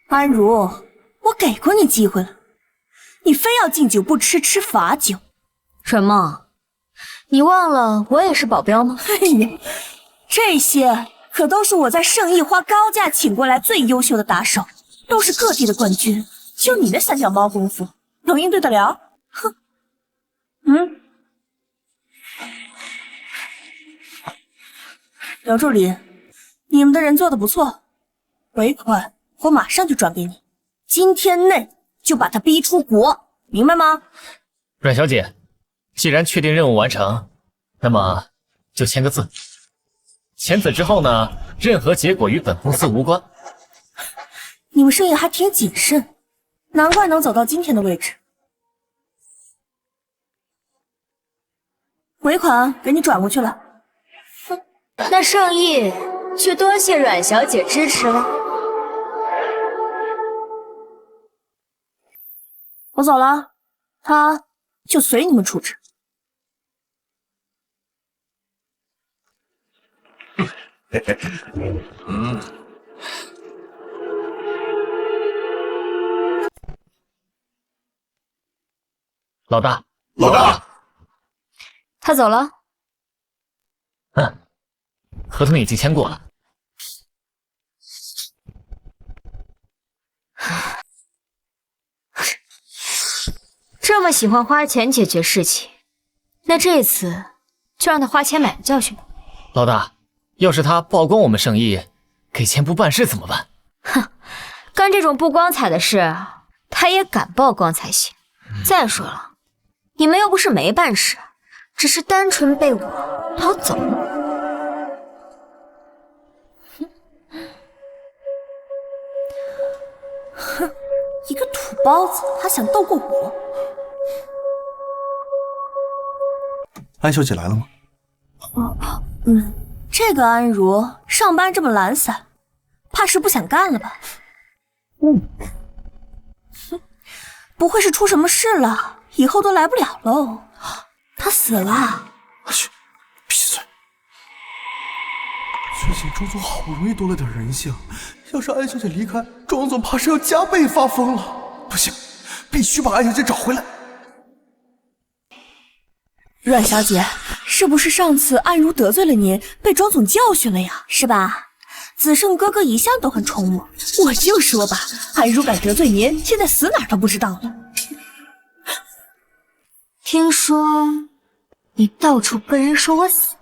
安如，我给过你机会了，你非要敬酒不吃吃罚酒。什么？你忘了我也是保镖吗？哎呀，这些可都是我在圣意花高价请过来最优秀的打手，都是各地的冠军。就你那三脚猫功夫，能应对得了？哼！刘助理，你们的人做的不错，尾款我马上就转给你，今天内就把他逼出国，明白吗？阮小姐，既然确定任务完成，那么就签个字。签字之后呢，任何结果与本公司无关。你们生意还挺谨慎，难怪能走到今天的位置。尾款给你转过去了。哼，那圣意就多谢阮小姐支持了。我走了，他就随你们处置。老大，老大，他走了。合同已经签过了。这么喜欢花钱解决事情，那这次就让他花钱买个教训。老大，要是他曝光我们圣意，给钱不办事怎么办？哼，干这种不光彩的事，他也敢曝光才行。再说了，你们又不是没办事，只是单纯被我捞走了。哼，一个土包子，他想斗过我？安小姐来了吗？这个安如上班这么懒散，怕是不想干了吧？不会是出什么事了，以后都来不了喽？他死了？嘘，闭嘴！最近庄总好不容易多了点人性，要是安小姐离开，庄总怕是要加倍发疯了。不行，必须把安小姐找回来。阮小姐，是不是上次安如得罪了您，被庄总教训了呀？是吧？子胜哥哥一向都很宠我，我就说吧，安如敢得罪您，现在死哪儿都不知道了。听说你到处跟人说我死了。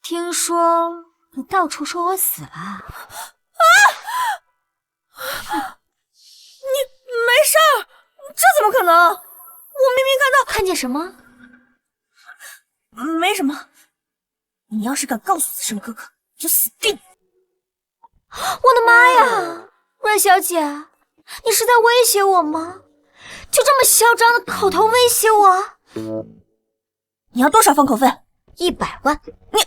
听说你到处说我死了。你没事儿？这怎么可能？我明明看见什么？没什么。你要是敢告诉子胜哥哥，你就死定！我的妈呀，阮小姐，你是在威胁我吗？就这么嚣张的口头威胁我？你要多少封口费？100万。你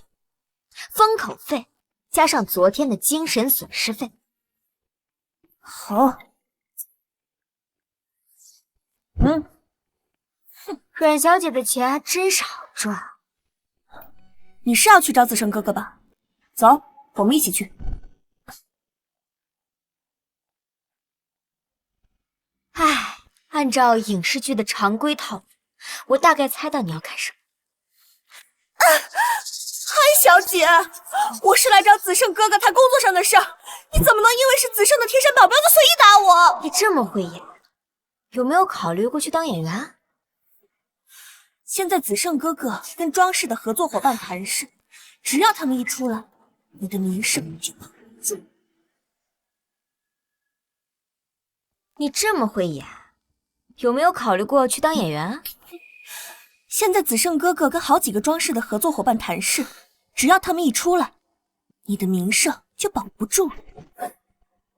封口费加上昨天的精神损失费。好。阮小姐的钱还真是好赚。你是要去找子胜哥哥吧？走，我们一起去。唉，按照影视剧的常规套路，我大概猜到你要干什么。安小姐，我是来找子胜哥哥谈工作上的事儿，你怎么能因为是子胜的贴身保镖就随意打我？你这么会演，有没有考虑过去当演员？现在子胜哥哥跟庄氏的合作伙伴谈事，只要他们一出来，你的名声就保不住。你这么会演，有没有考虑过去当演员啊？现在子胜哥哥跟好几个庄氏的合作伙伴谈事，只要他们一出来，你的名声就保不住。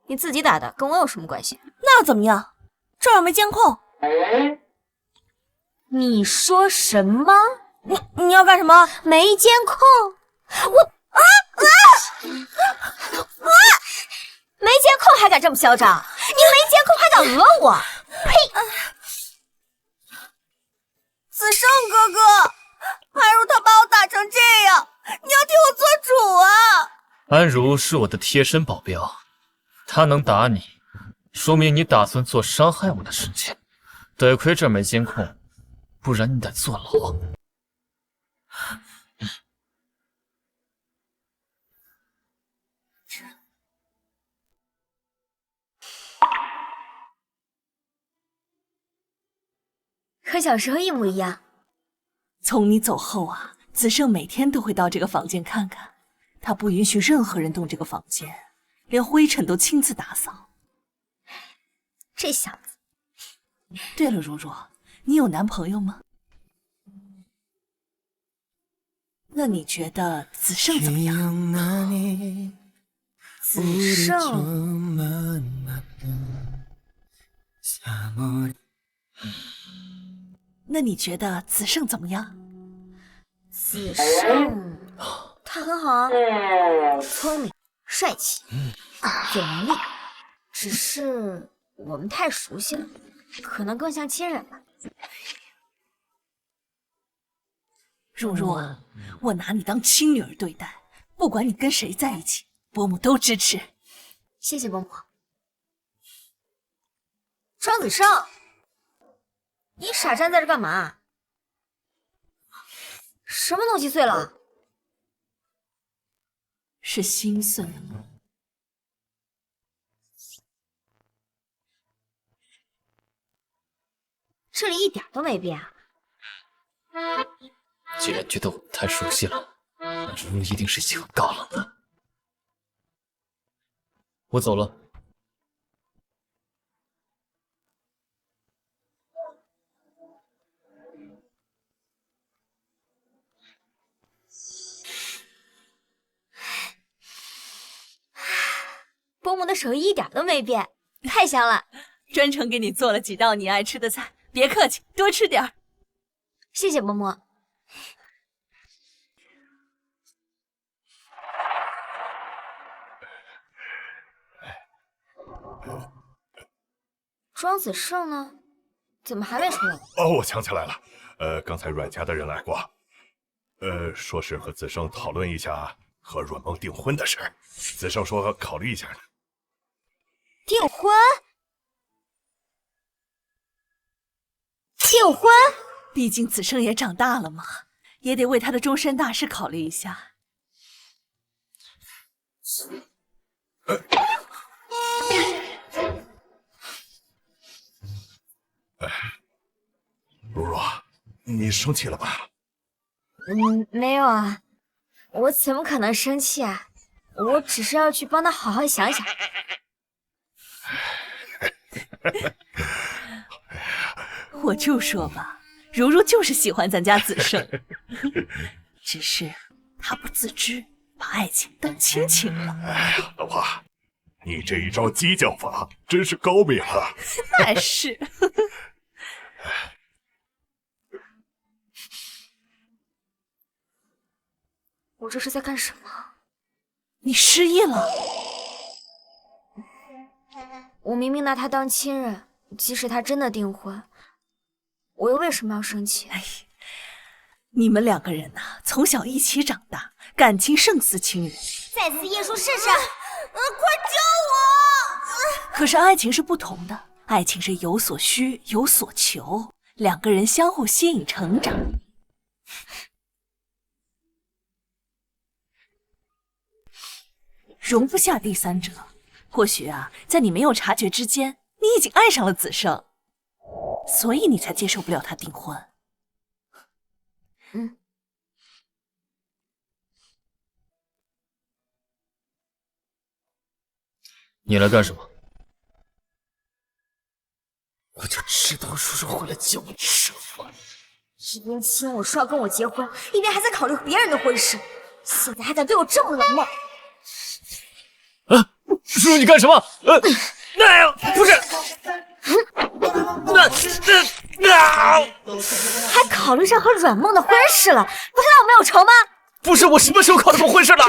你自己打的，跟我有什么关系？那又怎么样？这儿又没监控。你说什么？你要干什么？没监控？没监控还敢这么嚣张？你没监控还敢讹我？呸！子胜哥哥，安如他把我打成这样，你要替我做主啊！安如是我的贴身保镖，他能打你，说明你打算做伤害我的事情。得亏这儿没监控，不然你得坐牢。和小时候一模一样。从你走后啊，子胜每天都会到这个房间看看，他不允许任何人动这个房间，连灰尘都亲自打扫。这小子。对了，如如，你有男朋友吗？那你觉得子胜怎么样？子胜。那你觉得子胜怎么样？子胜，他很好啊，聪明、帅气，有能力。只是我们太熟悉了，可能更像亲人吧。如如，我拿你当亲女儿对待，不管你跟谁在一起，伯母都支持。谢谢伯母。庄子胜，你傻站在这干嘛？什么东西碎了？是心碎了。这里一点都没变啊！既然觉得我们太熟悉了，那如如一定是喜欢高冷的。我走了。伯母的手艺一点都没变，太香了。专程给你做了几道你爱吃的菜，别客气，多吃点儿。谢谢伯母。庄子胜呢？怎么还没出来？哦，我想起来了，刚才阮家的人来过，说是和子胜讨论一下和阮梦订婚的事儿。子胜说考虑一下呢。订婚？订婚？毕竟子胜也长大了嘛，也得为他的终身大事考虑一下。如如，你生气了吧？没有啊，我怎么可能生气啊？我只是要去帮他好好想想。我就说吧，如如就是喜欢咱家子胜，只是他不自知，把爱情当亲情了。哎呀，老婆，你这一招激将法真是高明啊！那是。我这是在干什么？你失忆了？我明明拿他当亲人，即使他真的订婚，我又为什么要生气？哎，你们两个人呐，从小一起长大，感情胜似亲人。再次验书试试！快救我！可是爱情是不同的，爱情是有所需，有所求，两个人相互吸引成长。容不下第三者。或许啊，在你没有察觉之间，你已经爱上了子胜，所以你才接受不了他订婚。嗯。你来干什么？我就知道叔叔会来叫你吃饭。一边亲我说要跟我结婚，一边还在考虑别人的婚事，现在还敢对我这么冷漠。啊，叔叔你干什么？不是，还考虑上和阮梦的婚事了，不是拿我没有仇吗？不是，我什么时候考虑过婚事了？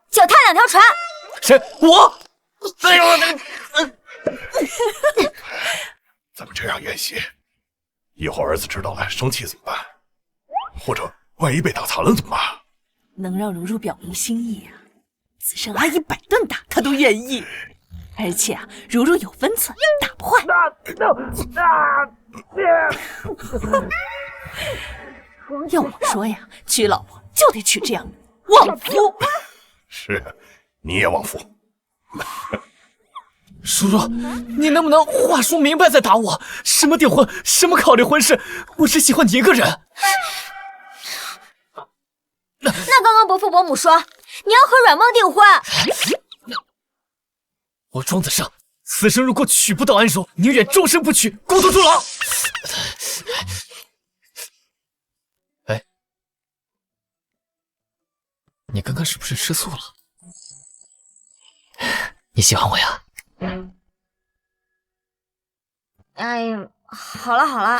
脚踏两条船。谁？我？哎呦，咱们这样演戏，以后儿子知道了生气怎么办？或者万一被打残了怎么办？能让如如表明心意啊，子胜阿姨100顿打她都愿意。而且啊，如如有分寸，打不坏。要我说呀，娶老婆就得娶这样的旺夫。是，你也旺夫。叔叔，你能不能话说明白再打我？什么订婚，什么考虑婚事，我只喜欢你一个人。那刚刚伯父伯母说你要和阮梦订婚。我庄子胜，此生如果娶不到安柔，宁愿终身不娶，孤独终老。哎，你刚刚是不是吃醋了？你喜欢我呀？哎呀，好了好了，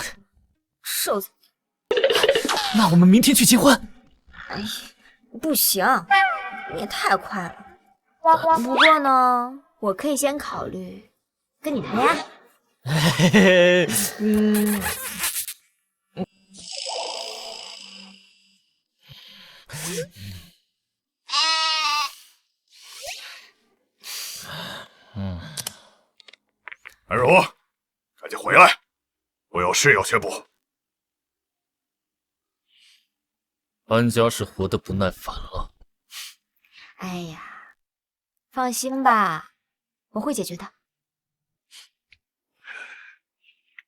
瘦子。那我们明天去结婚。哎呀，不行，你也太快了。不过呢，我可以先考虑跟你谈恋爱。安柔，赶紧回来，我有事要宣布。安家是活得不耐烦了。哎呀，放心吧，我会解决的。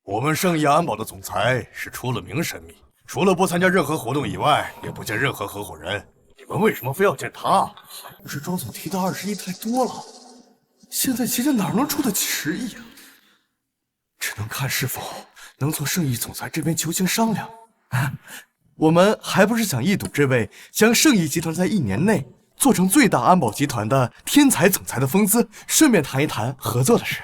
我们圣义安保的总裁是出了名神秘，除了不参加任何活动以外，也不见任何合伙人。你们为什么非要见他？不是庄总提的20亿太多了，现在急着哪能出得起10亿啊？只能看是否能从圣义总裁这边求情商量。我们还不是想一睹这位将圣义集团在1年内做成最大安保集团的天才总裁的风姿，顺便谈一谈合作的事。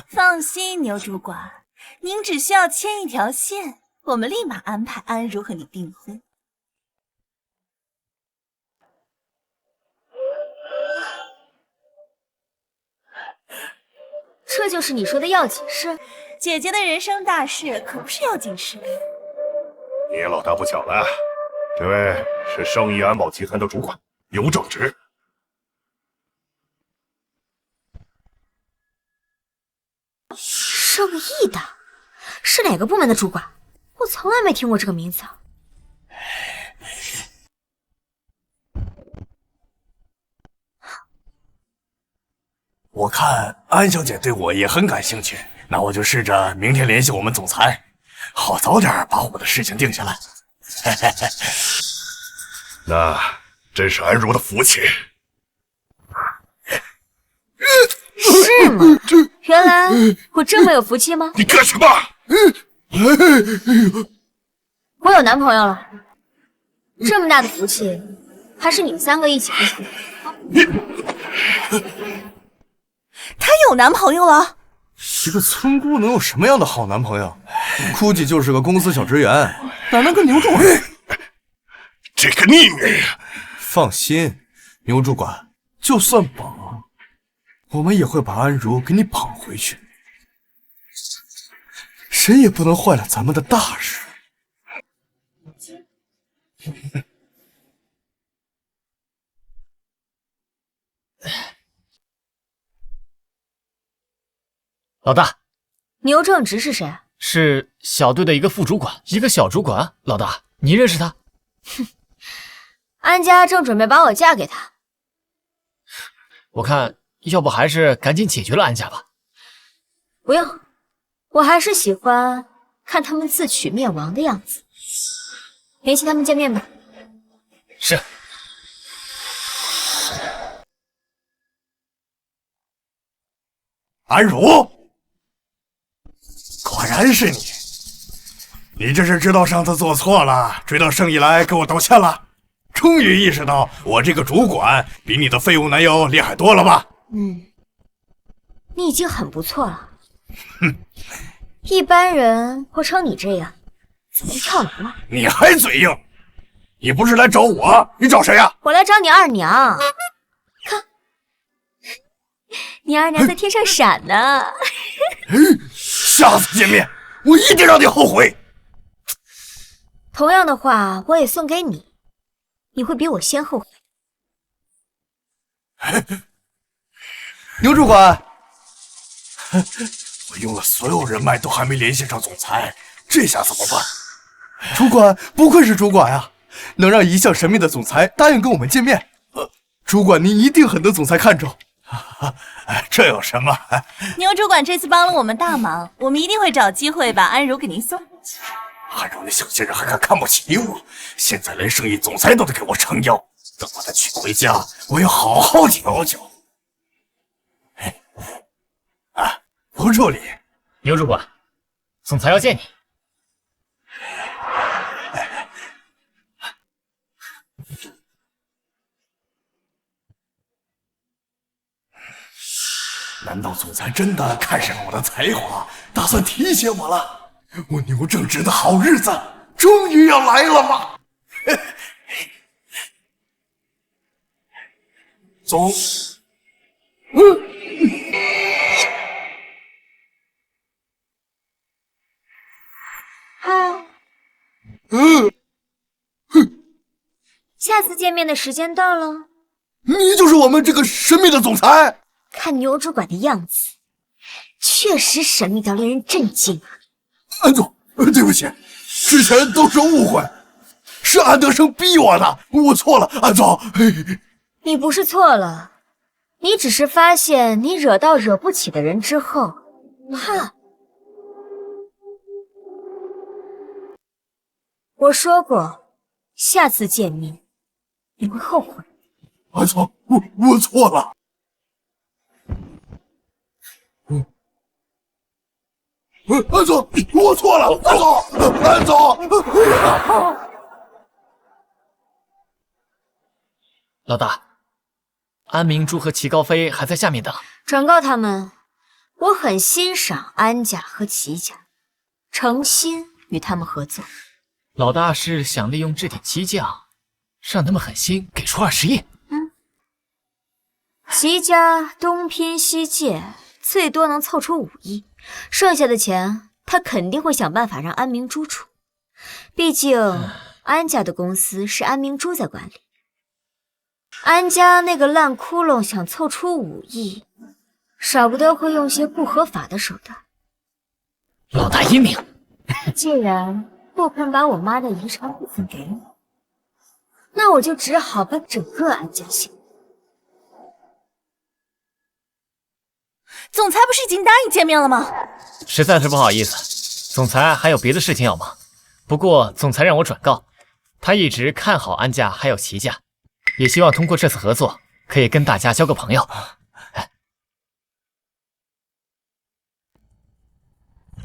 放心，牛主管，您只需要牵一条线，我们立马安排安如和你订婚。这就是你说的要紧事？姐姐的人生大事可不是要紧事。你也老大不小了，这位是圣义安保集团的主管牛正直。圣义的是哪个部门的主管？我从来没听过这个名字。我看安小姐对我也很感兴趣，那我就试着明天联系我们总裁，好早点把我的事情定下来。那真是安如的福气。是吗？原来我这么有福气吗？你干什么？我有男朋友了，这么大的福气，还是你们3个一起分享的。她有男朋友了？一个村姑能有什么样的好男朋友？估计就是个公司小职员，哪能跟牛主管？这个逆女！放心，牛主管，就算绑，我们也会把安如给你绑回去，谁也不能坏了咱们的大事。老大，牛正直是谁？是小队的一个副主管，一个小主管。老大，你认识他？哼，安家正准备把我嫁给他。我看，要不还是赶紧解决了安家吧。不用，我还是喜欢看他们自取灭亡的样子。联系他们见面吧。是。安如，果然是你！你这是知道上次做错了，追到生意来给我道歉了？终于意识到我这个主管比你的废物男友厉害多了吧？你已经很不错了。哼，一般人活成你这样，早就跳楼了。你还嘴硬？你不是来找我，你找谁呀？我来找你二娘。看，你二娘在天上闪呢。下次见面，我一定让你后悔。同样的话，我也送给你，你会比我先后悔。牛主管，我用了所有人脉都还没联系上总裁，这下怎么办？主管不愧是主管呀，能让一向神秘的总裁答应跟我们见面。主管您一定很得总裁看重。这有什么？牛主管这次帮了我们大忙，我们一定会找机会把安如给您送过去。安如那小贱人还敢看不起我，现在连生意总裁都得给我撑腰，等把她娶回家，我要好好调教。吴助理，牛主管，总裁要见你。难道总裁真的看上我的才华，打算提携我了？我牛正直的好日子终于要来了吗？总，嗨，下次见面的时间到了。你就是我们这个神秘的总裁。看牛主管的样子，确实神秘到令人震惊啊！安总，对不起，之前都是误会，是安德生逼我的，我错了，安总。你不是错了，你只是发现你惹到惹不起的人之后，怕。我说过，下次见面你会后悔。安总，我错了。安总，我错了，安总。老大，安明珠和齐高飞还在下面等。转告他们，我很欣赏安家和齐家，诚心与他们合作。老大是想利用这点激将，让他们狠心给出20亿。齐家东拼西借，最多能凑出5亿，剩下的钱他肯定会想办法让安明珠出。毕竟安家的公司是安明珠在管理，安家那个烂窟窿想凑出5亿，少不得会用些不合法的手段。老大英明，既然不肯把我妈的遗产部分给我，那我就只好把整个安家姓。总裁不是已经答应见面了吗？实在是不好意思，总裁还有别的事情要忙。不过总裁让我转告，他一直看好安家还有齐家，也希望通过这次合作可以跟大家交个朋友。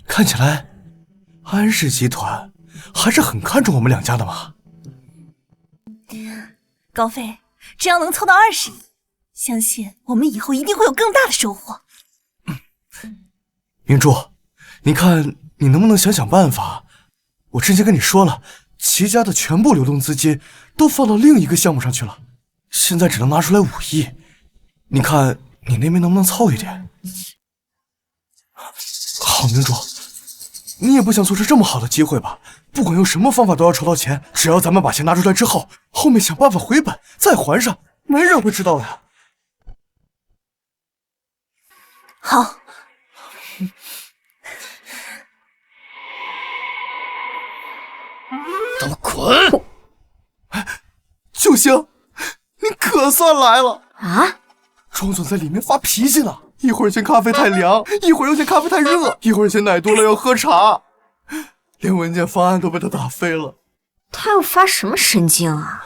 看起来安氏集团还是很看重我们两家的嘛。高飞，只要能凑到20亿，相信我们以后一定会有更大的收获。明珠，你看你能不能想想办法？我之前跟你说了，齐家的全部流动资金都放到另一个项目上去了，现在只能拿出来5亿，你看你那边能不能凑一点？好，明珠，你也不想错失这么好的机会吧？不管用什么方法都要筹到钱，只要咱们把钱拿出来之后，后面想办法回本再还上，没人会知道的呀。好。都滚！九星，你可算来了啊！庄总在里面发脾气呢，一会儿嫌咖啡太凉，一会儿又嫌咖啡太热，一会儿嫌奶多了要喝茶，连文件方案都被他打飞了。他又发什么神经啊？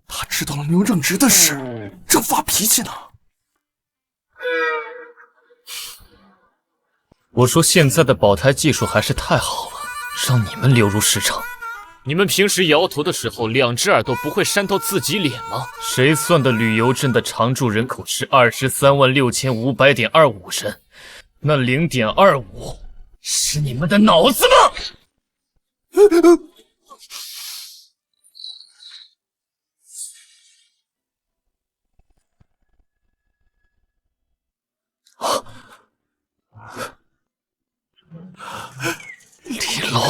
他知道了牛正直的事，正发脾气呢。我说现在的保胎技术还是太好了，让你们流入市场。你们平时摇头的时候，2只耳朵不会扇到自己脸吗？谁算的旅游镇的常住人口是236500.25人？那0.25是你们的脑子吗？李龙，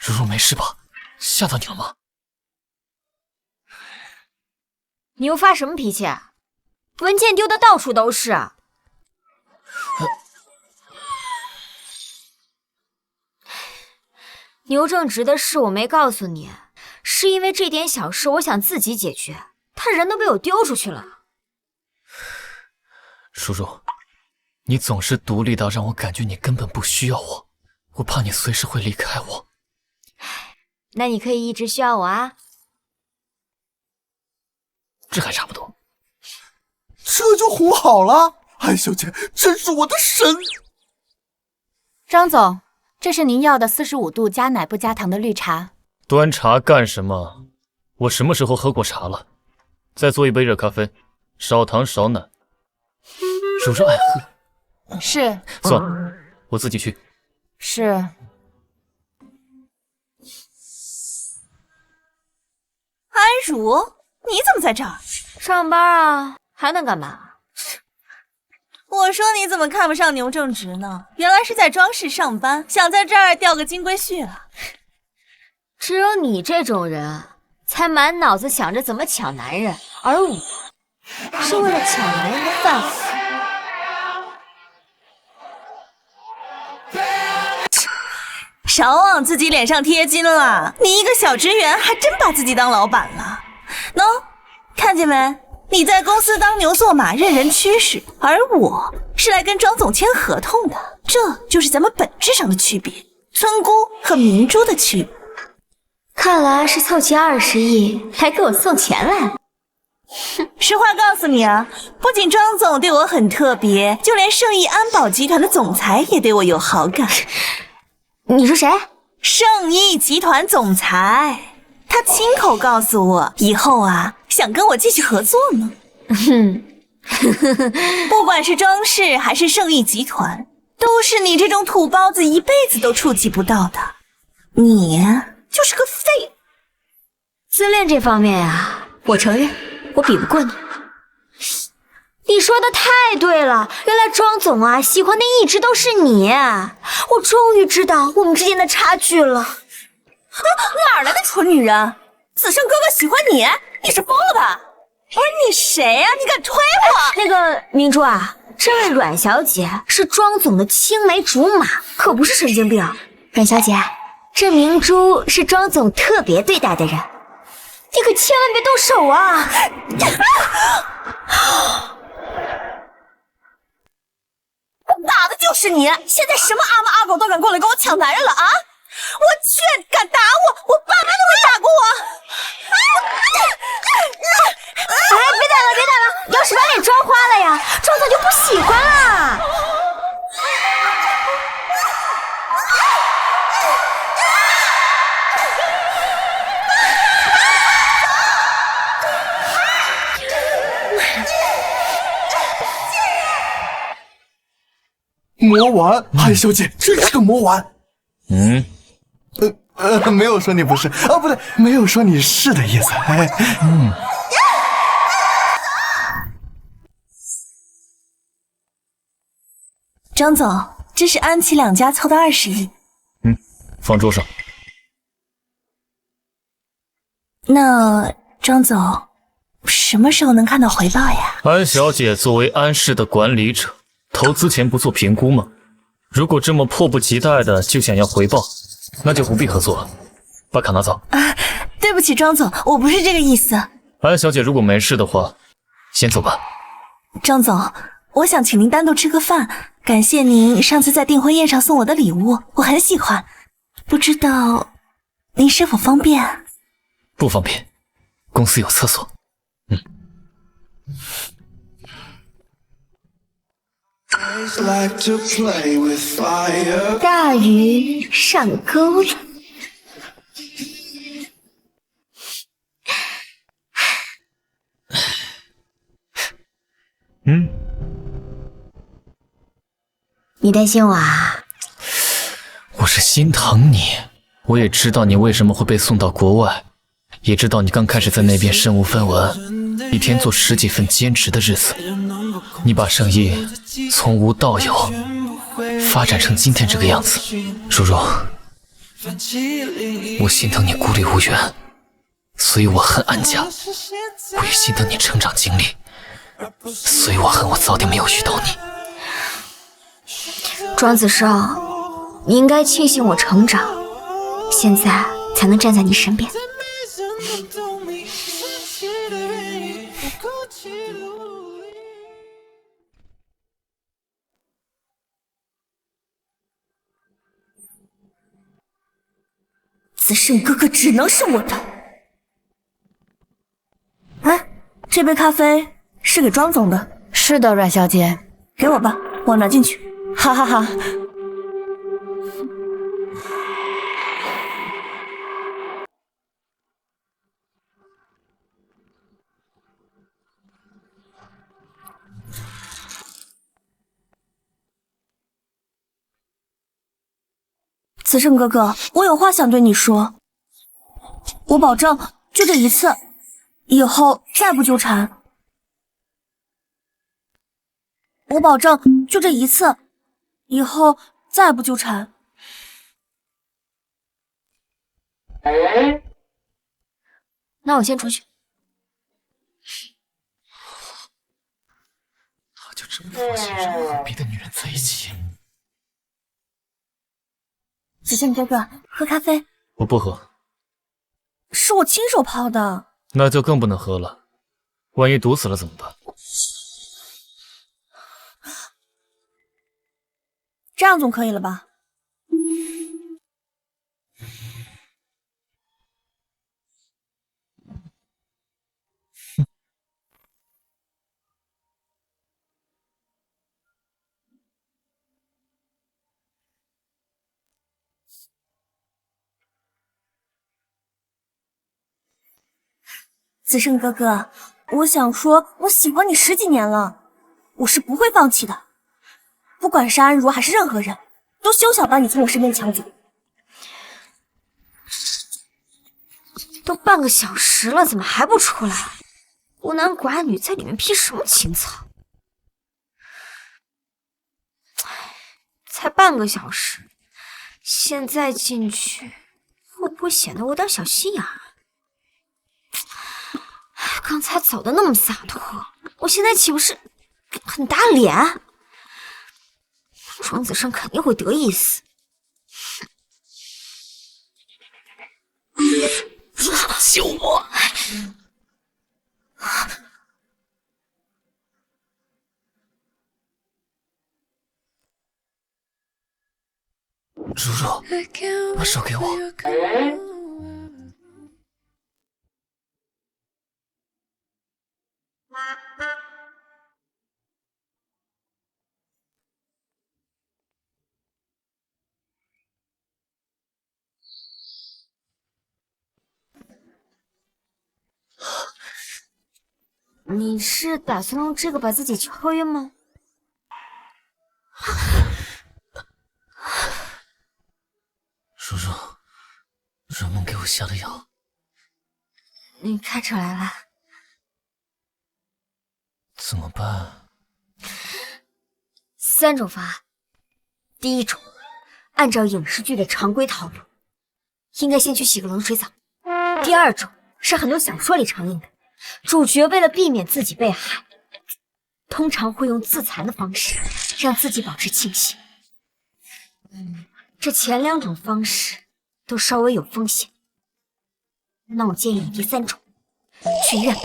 如如没事吧？吓到你了吗？你又发什么脾气啊？文件丢的到处都是。牛正直的事我没告诉你，是因为这点小事我想自己解决，他人都被我丢出去了。如如，你总是独立到让我感觉你根本不需要我，我怕你随时会离开我。那你可以一直需要我啊。这还差不多。这就哄好了，安小姐真是我的神。张总，这是您要的45度加奶不加糖的绿茶。端茶干什么？我什么时候喝过茶了？再做一杯热咖啡，少糖少奶。如如爱喝。是。算了，我自己去。是。安如，你怎么在这儿？上班啊，还能干嘛？我说你怎么看不上牛正直呢？原来是在装饰上班，想在这儿钓个金龟婿了。只有你这种人，才满脑子想着怎么抢男人，而我是为了抢男人的饭碗。少往自己脸上贴金了，你一个小职员还真把自己当老板了。喏，看见没？你在公司当牛做马，任人驱使，而我是来跟庄总签合同的，这就是咱们本质上的区别，村姑和明珠的区别。看来是凑齐20亿来给我送钱来了。实话告诉你啊，不仅庄总对我很特别，就连圣益安保集团的总裁也对我有好感。你说谁？圣益集团总裁，他亲口告诉我，以后啊，想跟我继续合作呢。不管是庄氏还是圣益集团，都是你这种土包子一辈子都触及不到的。你就是个废物。自恋这方面啊，我承认我比不过你。你说的太对了，原来庄总啊喜欢的一直都是你，我终于知道我们之间的差距了。哪儿来的蠢女人？子胜哥哥喜欢你？你是疯了吧？而你谁啊？你敢推我？那个明珠啊，这位阮小姐是庄总的青梅竹马，可不是神经病。阮小姐，这明珠是庄总特别对待的人，你可千万别动手啊！打的就是你！现在什么阿猫阿狗都敢过来跟我抢男人了啊！我去，敢打我，我爸妈都没打过我！哎，别打了，别打了！要是把脸抓花了呀，庄总就不喜欢了。魔丸，安小姐真是个魔丸。没有说你不是，不对，没有说你是的意思。张总，这是安琪两家凑的20亿。放桌上。那张总，什么时候能看到回报呀？安小姐作为安氏的管理者，投资前不做评估吗？如果这么迫不及待的就想要回报，那就不必合作了。把卡拿走。对不起，庄总，我不是这个意思。安小姐如果没事的话，先走吧。张总，我想请您单独吃个饭，感谢您上次在订婚宴上送我的礼物，我很喜欢。不知道您是否方便？不方便，公司有厕所。大鱼上钩了。你担心我啊？我是心疼你，我也知道你为什么会被送到国外，也知道你刚开始在那边身无分文，一天做10几份兼职的日子，你把生意从无到有，发展成今天这个样子。如如，我心疼你孤立无援，所以我恨安家；我也心疼你成长经历，所以我恨我早点没有遇到你。庄子胜，你应该庆幸我成长，现在才能站在你身边。子胜哥哥只能是我的。哎，这杯咖啡是给庄总的。是的，阮小姐，给我吧，我拿进去。哈哈哈。子胜哥哥，我有话想对你说，我保证就这一次，以后再不纠缠。我保证就这一次，以后再不纠缠。那我先出去。他就这么放心和别的女人在一起？子胜哥哥，喝咖啡。我不喝。是我亲手泡的。那就更不能喝了，万一毒死了怎么办？这样总可以了吧？子胜哥哥，我想说，我喜欢你10几年了，我是不会放弃的。不管是安如还是任何人，都休想把你从我身边抢走。都半个小时了，怎么还不出来？孤男寡女在里面披什么情草？才半个小时，现在进去会不会显得我有点小心眼？刚才走的那么洒脱，我现在岂不是很打脸？庄子胜肯定会得意死。救我！如如，把手给我。你是打算用这个把自己敲晕吗？如如，软梦给我下的药。你看出来了？怎么办？3种方案。第一种，按照影视剧的常规套路，应该先去洗个冷水澡。第二种是很多小说里常用的，主角为了避免自己被害，通常会用自残的方式让自己保持清醒。这前2种方式都稍微有风险，那我建议你第3种，去医院吧。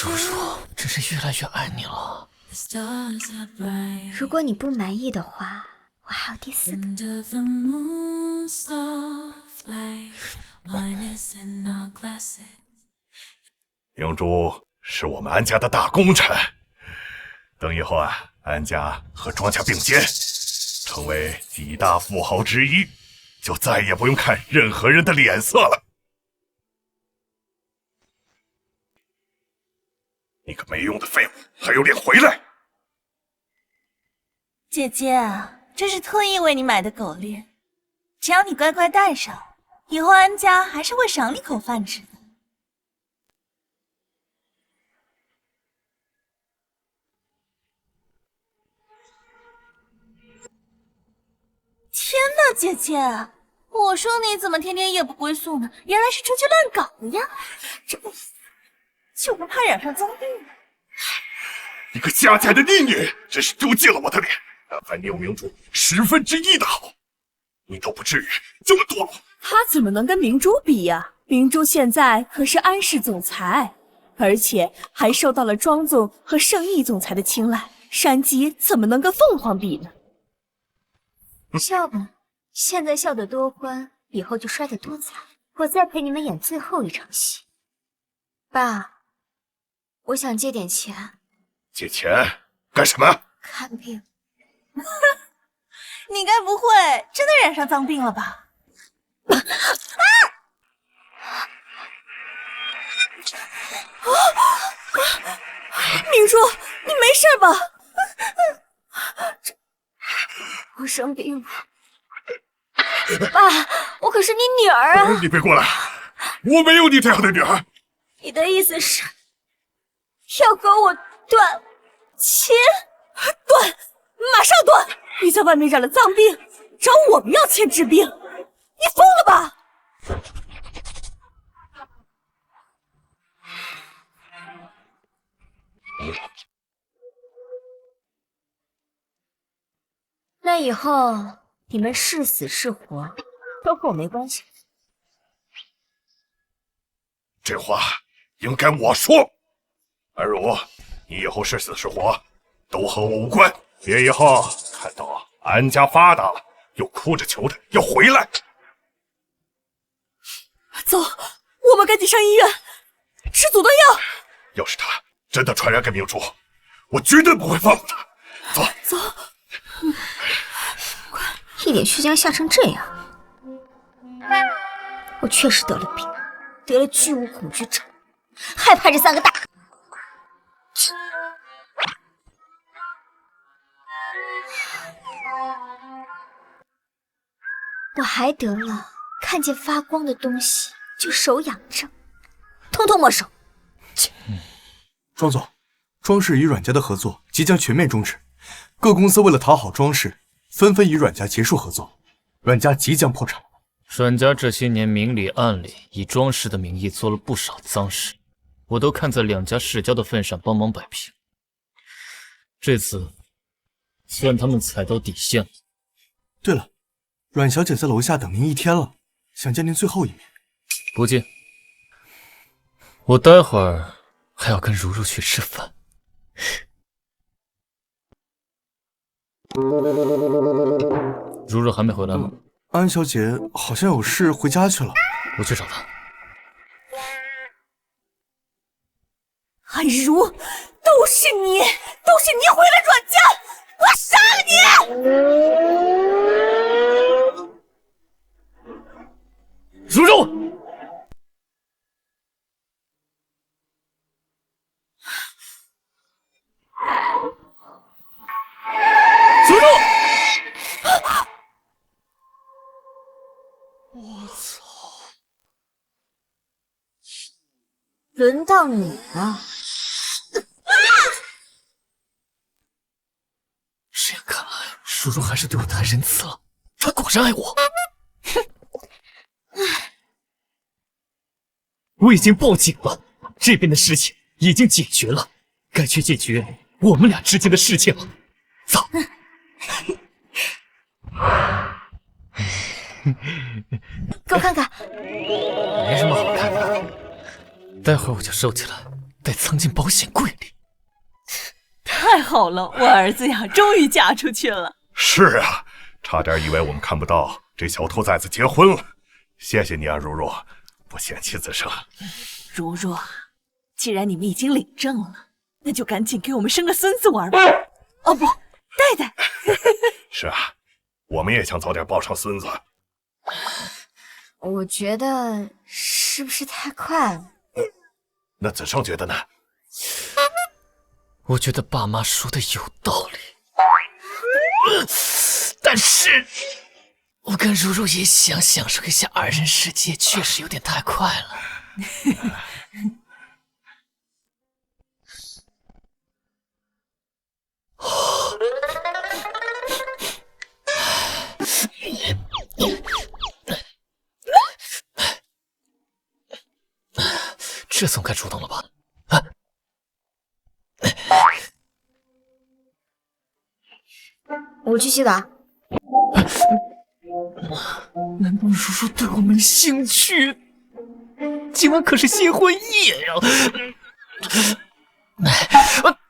如如，真是越来越爱你了。如果你不满意的话，我还有第4个。明珠是我们安家的大功臣，等以后啊，安家和庄家并肩，成为几大富豪之一，就再也不用看任何人的脸色了。你个没用的废物，还有脸回来？姐姐啊，这是特意为你买的狗链，只要你乖乖戴上，以后安家还是会赏你口饭吃的。天哪，姐姐，我说你怎么天天夜不归宿呢？原来是出去乱搞的呀！就不怕染上脏病？你个下贱的逆女，真是丢尽了我的脸！但凡你有明珠1/10的好，你都不至于这么堕落。他怎么能跟明珠比呀？明珠现在可是安氏总裁，而且还受到了庄总和圣义总裁的青睐，山鸡怎么能跟凤凰比呢？笑吧，现在笑得多欢，以后就摔得多惨。我再陪你们演最后一场戏。爸，我想借点钱。借钱干什么？看病。你该不会真的染上脏病了吧？明珠，你没事吧？我生病了。爸，我可是你女儿啊！你别过来，我没有你这样的女儿。你的意思是要和我断亲？断，马上断！你在外面染了脏病，找我们要钱治病，你疯了吧？那以后你们是死是活都和我没关系。这话应该我说。而如你以后是死是活都和我无关，别以后看到安家发达了又哭着求着要回来。走，我们赶紧上医院吃阻断药。要是他真的传染给明珠，我绝对不会放过他。走走。一脸虚惊吓成这样，我确实得了病，得了巨物恐惧症，害怕这3个大。我还得了看见发光的东西就手痒症，通通没收。庄总，庄氏与阮家的合作即将全面终止，各公司为了讨好庄氏，纷纷与阮家结束合作，阮家即将破产。阮家这些年明里暗里以庄氏的名义做了不少脏事，我都看在两家世交的份上帮忙摆平。这次算他们踩到底线了。对了，阮小姐在楼下等您1天了，想见您最后一面。不见，我待会儿还要跟如如去吃饭。如如还没回来吗？安小姐好像有事回家去了，我去找她。安如，都是你毁了阮家，我杀了你！如如，如如，我操！轮到你了。这样看来，如如还是对我太仁慈了。她果然爱我。哼！我已经报警了，这边的事情已经解决了，该去解决我们俩之间的事情了。走。给我看看。没什么好看的，待会儿我就收起来，再藏进保险柜里。太太好了，我儿子呀，终于嫁出去了。是啊，差点以为我们看不到这小兔崽子结婚了。谢谢你啊，如如，不嫌弃自奢。如如啊，既然你们已经领证了，那就赶紧给我们生个孙子玩吧。哦不，戴戴。是啊，我们也想早点抱上孙子。我觉得是不是太快了？那子胜觉得呢？我觉得爸妈说的有道理，但是我跟如如也想享受一下二人世界，确实有点太快了。这总该主动了吧？啊！我去洗澡。难道如如对我没兴趣？今晚可是新婚夜呀！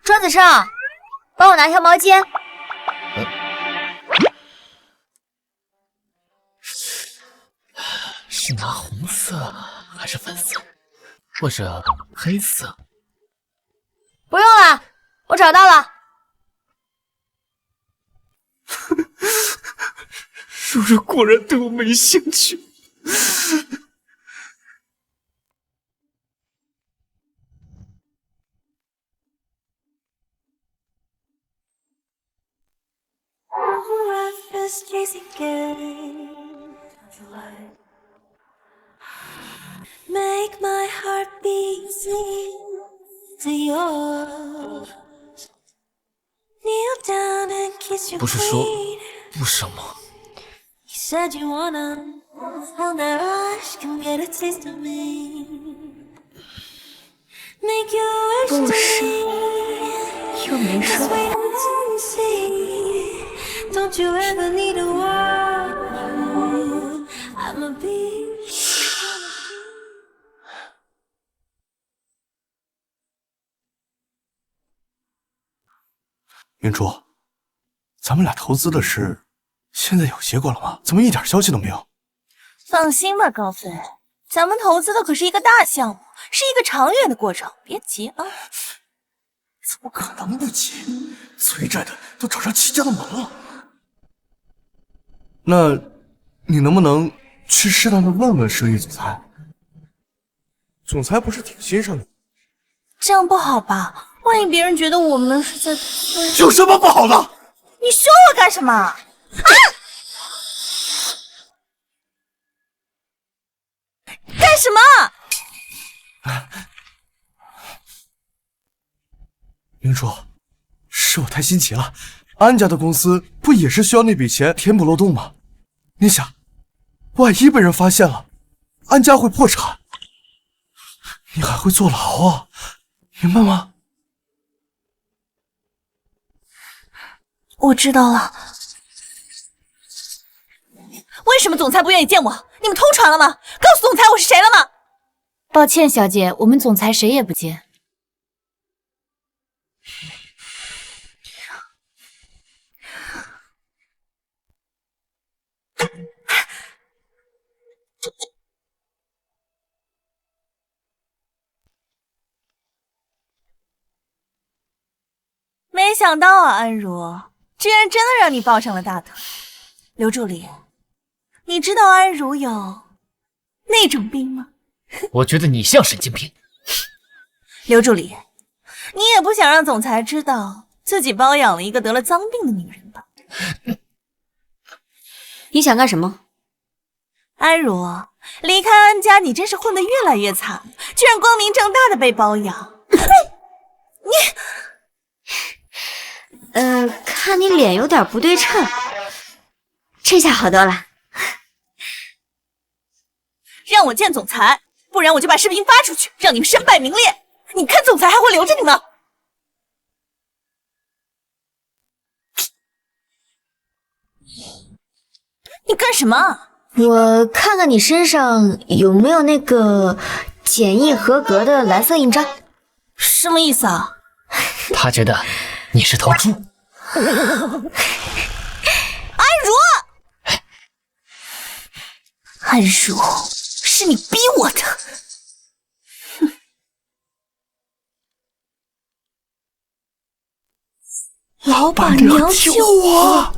庄子胜，帮我拿条毛巾。是拿红色还是粉色，或者黑色？不用了，我找到了。如如果然对我没兴趣。Make my heart beat to yours. Kneel down and kiss your 不是说 queen. 不什么？ You said you wanna on that rush, come get a taste of me. Make your wish to me. 又没 Just 说。 wait until you see. Don't you ever need a word. I'ma be. 云珠，咱们俩投资的事，现在有结果了吗？怎么一点消息都没有？放心吧，高飞，咱们投资的可是一个大项目，是一个长远的过程，别急啊。怎么可能不急？催债的都找上齐家的门了。那，你能不能去适当的问问生意总裁？总裁不是挺欣赏你？这样不好吧？万一别人觉得我们是在……有什么不好的？你凶我干什么？啊！干什么？明珠，是我太心急了。安家的公司不也是需要那笔钱填补漏洞吗？你想，万一被人发现了，安家会破产，你还会坐牢啊，明白吗？我知道了。为什么总裁不愿意见我？你们偷传了吗？告诉总裁我是谁了吗？抱歉，小姐，我们总裁谁也不见。没想到啊，安如，居然真的让你抱上了大腿。刘助理，你知道安如有那种病吗？我觉得你像神经病。刘助理，你也不想让总裁知道自己包养了一个得了脏病的女人吧？你想干什么？安如，离开安家，你真是混得越来越惨，居然光明正大的被包养。你。看你脸有点不对称，这下好多了。让我见总裁，不然我就把视频发出去，让你们身败名裂。你看总裁还会留着你吗？你干什么？我看看你身上有没有那个检疫合格的蓝色印章。什么意思啊？他觉得你是头猪。安如，是你逼我的。老板娘救我！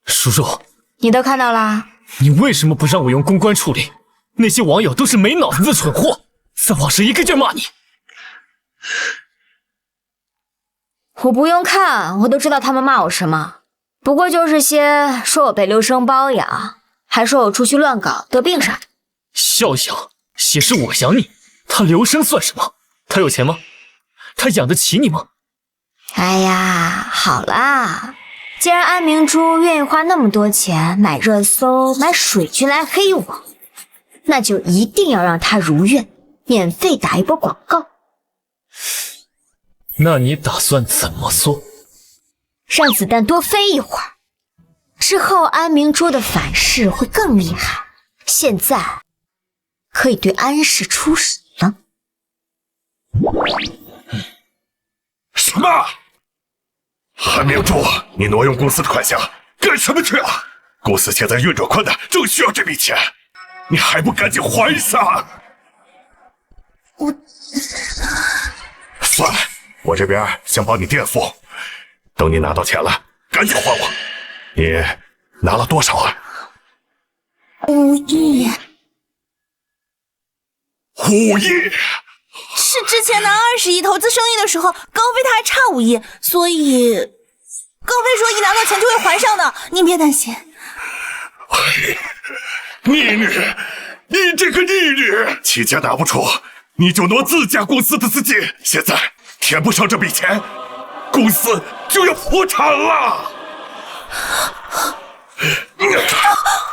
叔叔，你都看到了？你为什么不让我用公关处理？那些网友都是没脑子的蠢货，在网上一个劲骂你。我不用看，我都知道他们骂我什么。不过就是些说我被刘生包养，还说我出去乱搞得病啥的。笑笑，也是我养你，他刘生算什么？他有钱吗？他养得起你吗？哎呀，好啦，既然安明珠愿意花那么多钱买热搜、买水军来黑我，那就一定要让他如愿，免费打一波广告。那你打算怎么做？让子弹多飞一会儿，之后安明珠的反噬会更厉害。现在可以对安氏出手了。什么？韩明珠，你挪用公司的款项干什么去了？公司现在运转困难，正需要这笔钱，你还不赶紧还上？算了，我这边先帮你垫付，等你拿到钱了，赶紧还我。你拿了多少啊5亿。5亿？是之前拿20亿投资生意的时候，高飞他还差5亿，所以高飞说一拿到钱就会还上的，您别担心。逆女，你这个逆女，齐家拿不出，你就挪自家公司的资金，现在填不上这笔钱，公司就要破产了。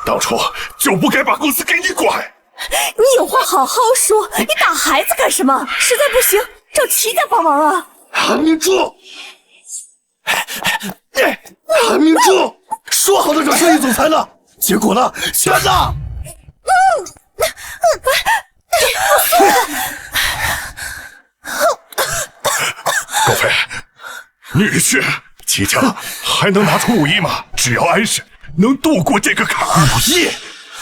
当初就不该把公司给你管。你有话好好说，你打孩子干什么？实在不行，找齐家帮忙啊！韩明珠，韩明珠，说好的找生意总裁呢？结果呢？钱呢？高飞，女婿，齐家还能拿出5亿吗？只要安氏能度过这个坎，5亿，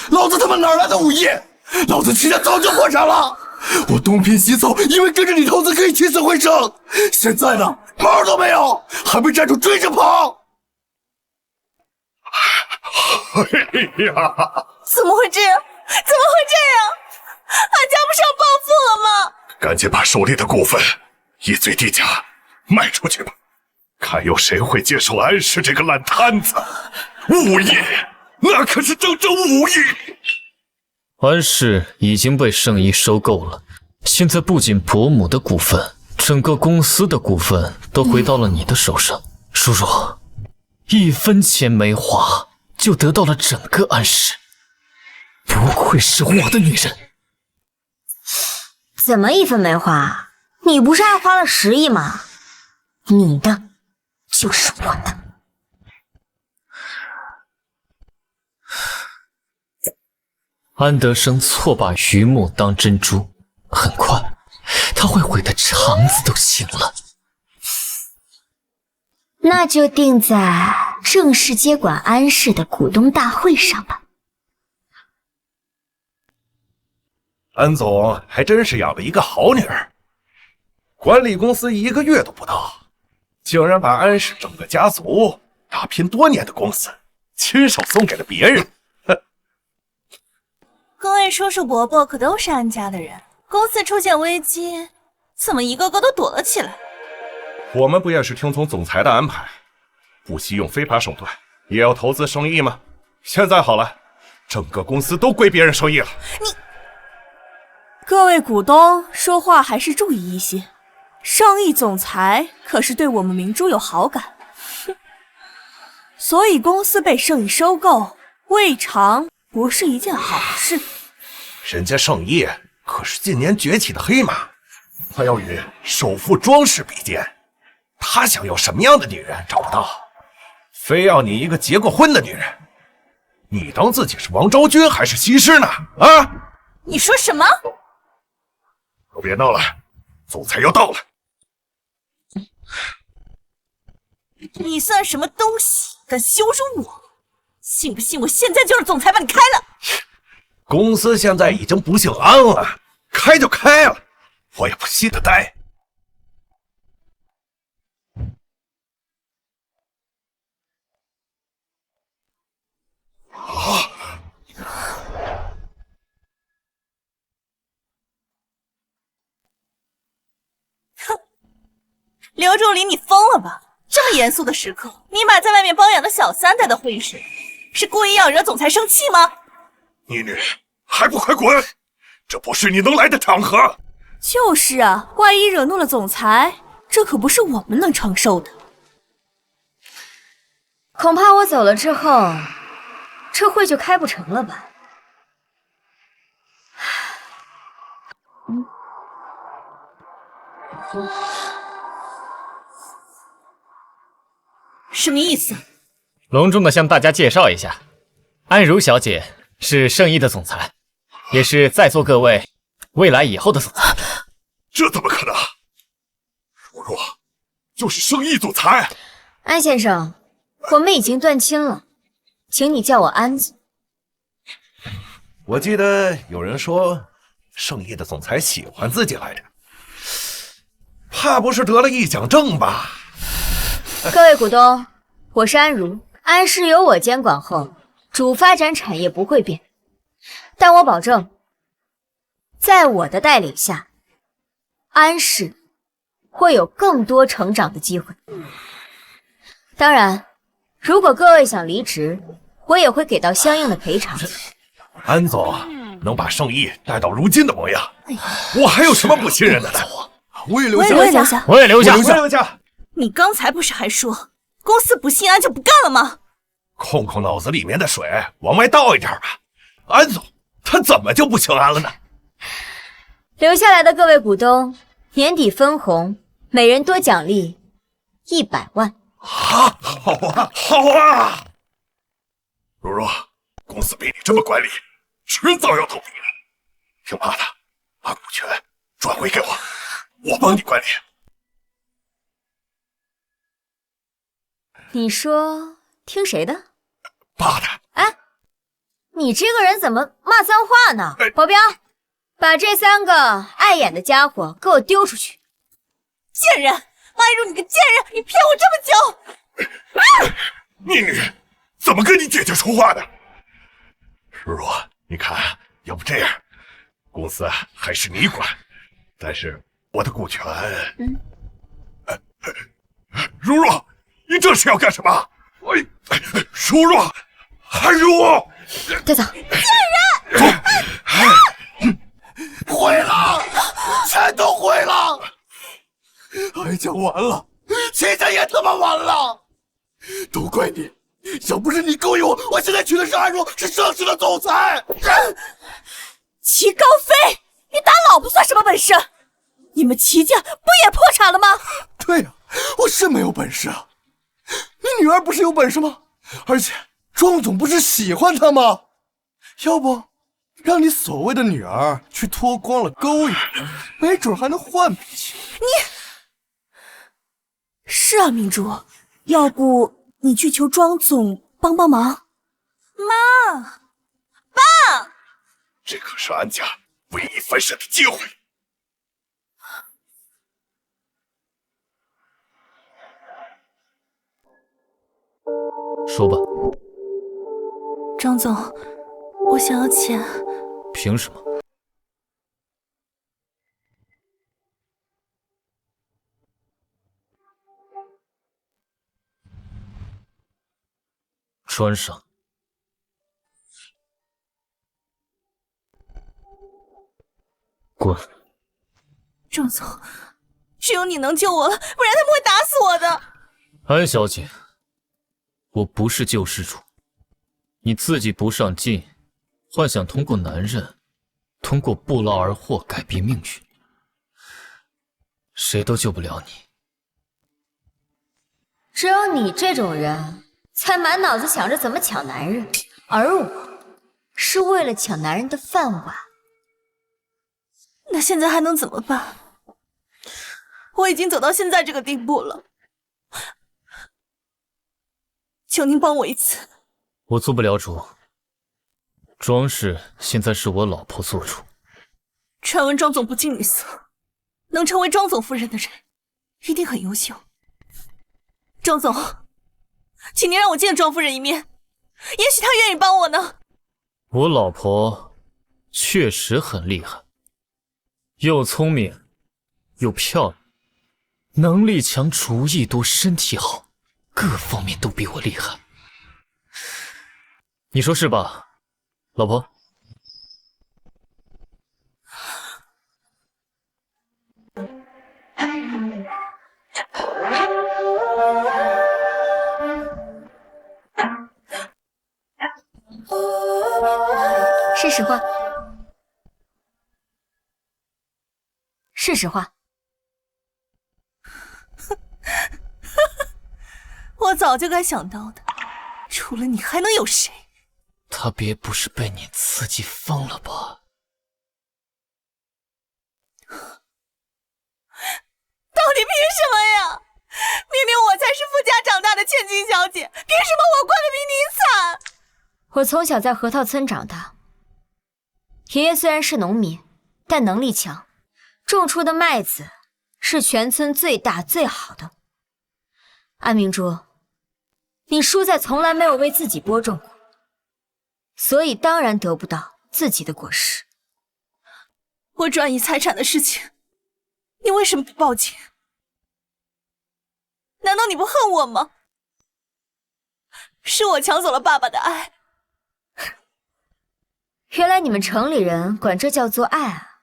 老子他妈哪来的5亿？老子齐家早就破产了，我东拼西凑，因为跟着你投资可以起死回生，现在呢，毛都没有，还被债主追着跑。哎呀，怎么会这样？怎么会这样？俺家不是要暴富了吗？赶紧把手里的股份以最低价卖出去吧，看有谁会接受安氏这个烂摊子。5亿，那可是整整5亿。安氏已经被圣医收购了，现在不仅伯母的股份，整个公司的股份都回到了你的手上。叔叔，1分钱没花就得到了整个安氏，不愧是我的女人。怎么1分没花？你不是还花了10亿吗？你的就是我的。安德生错把榆木当珍珠，很快他会悔得肠子都青了。那就定在正式接管安氏的股东大会上吧。安总还真是养了一个好女儿，管理公司1个月都不到，竟然把安氏整个家族打拼多年的公司亲手送给了别人。各位叔叔伯伯可都是安家的人，公司出现危机，怎么一个个都躲了起来？我们不也是听从总裁的安排，不惜用非法手段也要投资生意吗？现在好了，整个公司都归别人生意了。各位股东说话还是注意一些，上亿总裁可是对我们明珠有好感，所以公司被圣意收购未尝不是一件好事。人家圣意可是近年崛起的黑马，他要与首富庄氏比肩，他想要什么样的女人找不到，非要你一个结过婚的女人，你当自己是王昭君还是西施呢？啊？你说什么？都别闹了，总裁要到了。你算什么东西，敢羞辱我？信不信我现在就让总裁把你开了？公司现在已经不姓安了，开就开了，我也不稀得待。刘助理，你疯了吧？这么严肃的时刻，你把在外面包养的小三带到会议室，是故意要惹总裁生气吗？妮妮，还不快滚！这不是你能来的场合。就是啊，万一惹怒了总裁，这可不是我们能承受的。恐怕我走了之后，这会就开不成了吧？什么意思？隆重的向大家介绍一下，安如小姐是圣意的总裁，也是在座各位未来以后的总裁。这怎么可能？如若就是圣意总裁。安先生，我们已经断亲了，请你叫我安子。我记得有人说圣意的总裁喜欢自己来着，怕不是得了臆讲症吧？各位股东，我是安如，安氏由我监管后，主发展产业不会变，但我保证，在我的带领下，安氏会有更多成长的机会。当然，如果各位想离职，我也会给到相应的赔偿。安总能把圣意带到如今的模样，我还有什么不信任的呢？我也留下，我也留下。你刚才不是还说公司不姓安就不干了吗？控控脑子里面的水，往外倒一点吧。安总他怎么就不姓安了呢？留下来的各位股东，年底分红，每人多奖励100万。好啊，好啊！如若公司被你这么管理，迟早要倒闭的。听爸的，把股权转回给我，我帮你管理。你说听谁的？爸的。哎，你这个人怎么骂脏话呢？保镖，把这3个碍眼的家伙给我丢出去！贱人，安如你个贱人，你骗我这么久！妮妮，怎么跟你姐姐说话的？如若，你看，要不这样，公司还是你管，但是我的股权……如若。你这是要干什么？叔若，安如，带走！贱人！毁了，全都毁了！哀家完了，齐家也他妈完了！都怪你！要不是你勾引我，我现在娶的是安如，是盛世的总裁。齐高飞，你打老婆算什么本事？你们齐家不也破产了吗？对呀，我是没有本事啊。你女儿不是有本事吗？而且庄总不是喜欢她吗？要不让你所谓的女儿去脱光了勾引，没准还能换脾气。是啊，明珠，要不你去求庄总帮帮忙？妈，爸，这可是安家唯一翻身的机会。说吧。张总，我想要钱。凭什么？穿上。滚！张总，只有你能救我了，不然他们会打死我的。安小姐，我不是救世主，你自己不上进，幻想通过男人，通过不劳而获改变命运，谁都救不了你。只有你这种人，才满脑子想着怎么抢男人，而我是为了抢男人的饭碗。那现在还能怎么办？我已经走到现在这个地步了，求您帮我一次。我做不了主，庄氏现在是我老婆做主。传闻庄总不近女色，能成为庄总夫人的人，一定很优秀。庄总，请您让我见庄夫人一面，也许她愿意帮我呢。我老婆确实很厉害，又聪明，又漂亮，能力强，主意多，身体好，各方面都比我厉害。你说是吧，老婆？是实话，是实话。我早就该想到的，除了你还能有谁？他别不是被你刺激疯了吧？到底凭什么呀？明明我才是富家长大的千金小姐，凭什么我过得比你惨？我从小在河套村长大，爷爷虽然是农民，但能力强，种出的麦子是全村最大最好的。安明珠，你叔在从来没有为自己播种过，所以当然得不到自己的果实。我转移财产的事情，你为什么不报警？难道你不恨我吗？是我抢走了爸爸的爱。原来你们城里人管这叫做爱啊！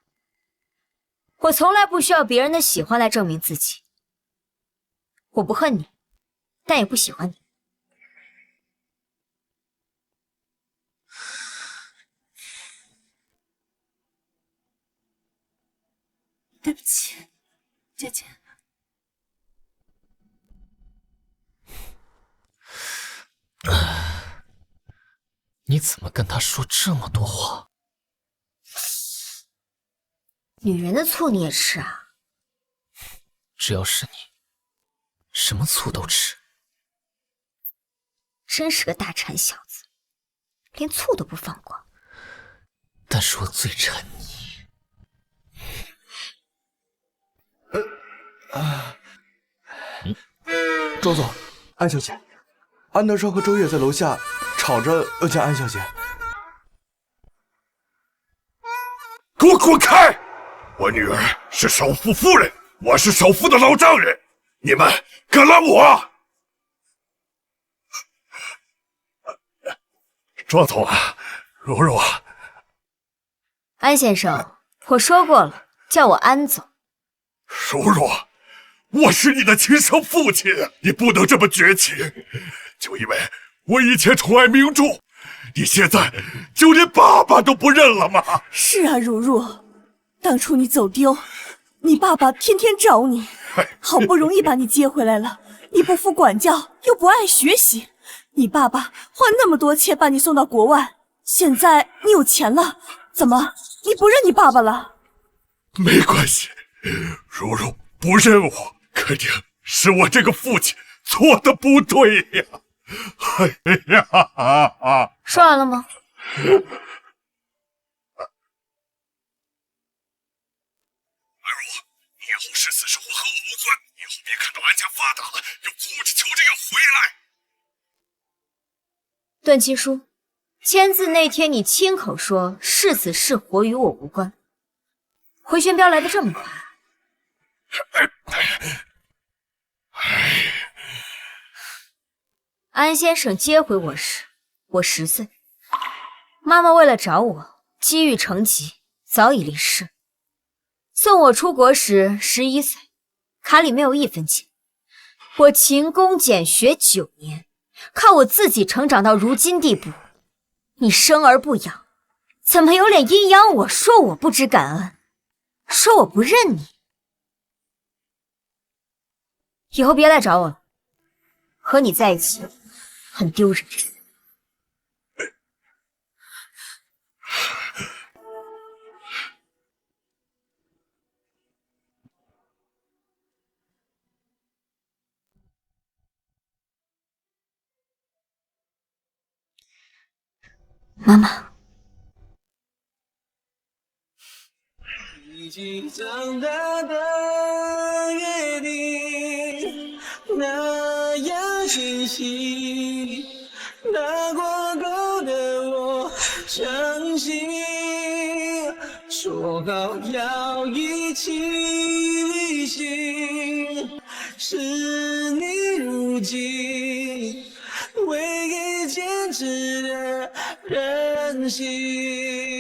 我从来不需要别人的喜欢来证明自己。我不恨你，但也不喜欢你。对不起，姐姐。你怎么跟他说这么多话？女人的醋你也吃啊？只要是你，什么醋都吃。真是个大馋小子，连醋都不放过。但是我最馋你。庄总，安小姐，安德少和周月在楼下吵着要见安小姐。给我滚开！我女儿是首富夫人，我是首富的老丈人，你们敢拦我？庄总啊，如如啊，安先生，我说过了，叫我安总。如如，我是你的亲生父亲，你不能这么绝情。就因为我以前宠爱明珠，你现在就连爸爸都不认了吗？是啊，如如，当初你走丢，你爸爸天天找你，好不容易把你接回来了，你不服管教，又不爱学习，你爸爸花那么多钱把你送到国外，现在你有钱了，怎么你不认你爸爸了？没关系，如如不认我，肯定是我这个父亲做的不对呀。哎呀，说完了吗？安如，你以后是死是活和我无关，以后别看到安家发达了，又哭着求着要回来。段七叔，签字那天你亲口说是死是活与我无关，回旋镖来得这么快。安先生接回我时，我10岁，妈妈为了找我，积郁成疾，早已离世。送我出国时11岁，卡里没有1分钱，我勤工俭学9年，靠我自己成长到如今地步。你生而不养，怎么有脸阴阳我，说我不知感恩，说我不认你？以后别来找我了，和你在一起很丢人。妈妈。一起长大的约定，那样清晰。大过后的我相信，说好要一起旅行，是你如今唯一坚持的任性。